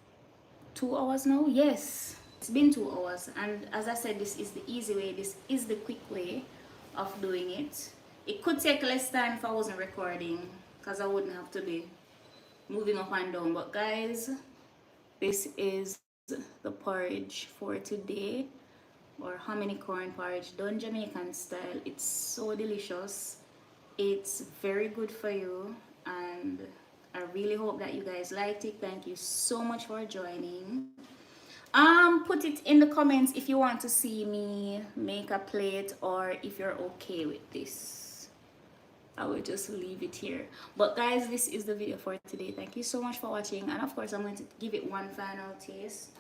2 hours now. Yes, it's been 2 hours. And as I said, this is the easy way. This is the quick way of doing it. It could take less time if I wasn't recording, because I wouldn't have to be moving up and down. But guys, this is the porridge for today, or hominy corn porridge done Jamaican style. It's so delicious. It's very good for you, and I really hope that you guys liked it. Thank you so much for joining. Put it in the comments if you want to see me make a plate, or if you're okay with this. I will just leave it here. But guys, this is the video for today. Thank you so much for watching, and of course I'm going to give it one final taste,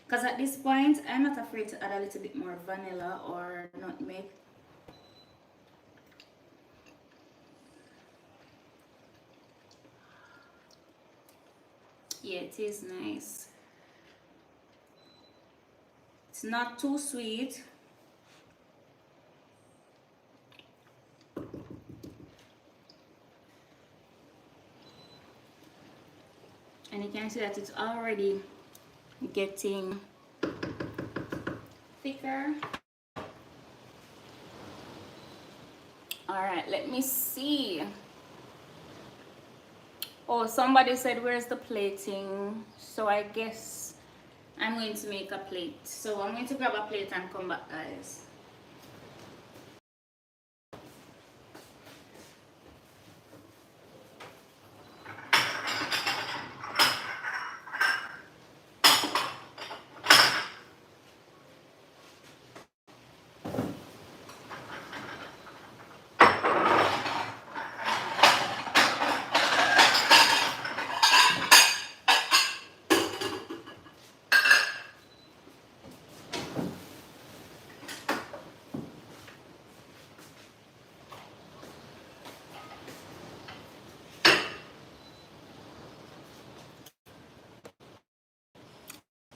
because at this point I'm not afraid to add a little bit more vanilla or nutmeg. Yeah, it is nice. It's not too sweet. And you can see that it's already getting thicker. All right, let me see. Oh, somebody said, where's the plating? So I guess I'm going to make a plate. So I'm going to grab a plate and come back, guys.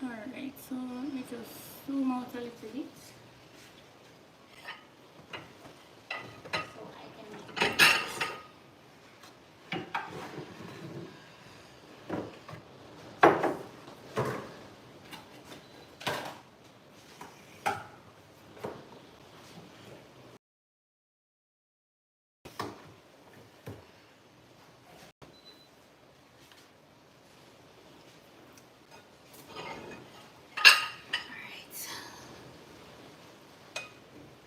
Alright, so let me just zoom out a little bit. So I can make it.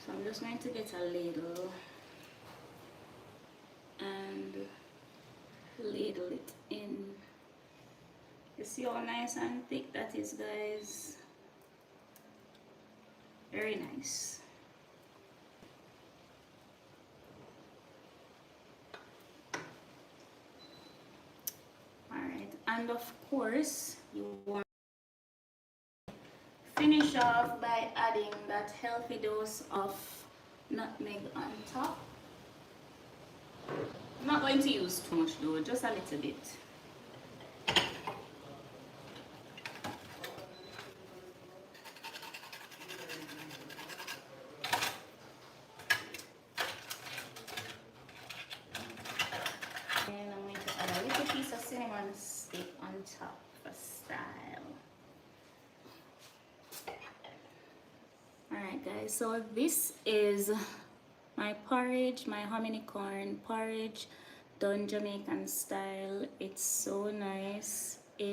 So I'm just going to get a ladle and ladle it in. You see how nice and thick that is, guys? Very nice. Alright, and of course you want to finish off by adding that healthy dose of nutmeg on top. I'm not going to use too much though, just a little bit. cinnamon stick on top for style. Alright guys, so this is my porridge, my hominy corn porridge, done Jamaican style. It's so nice.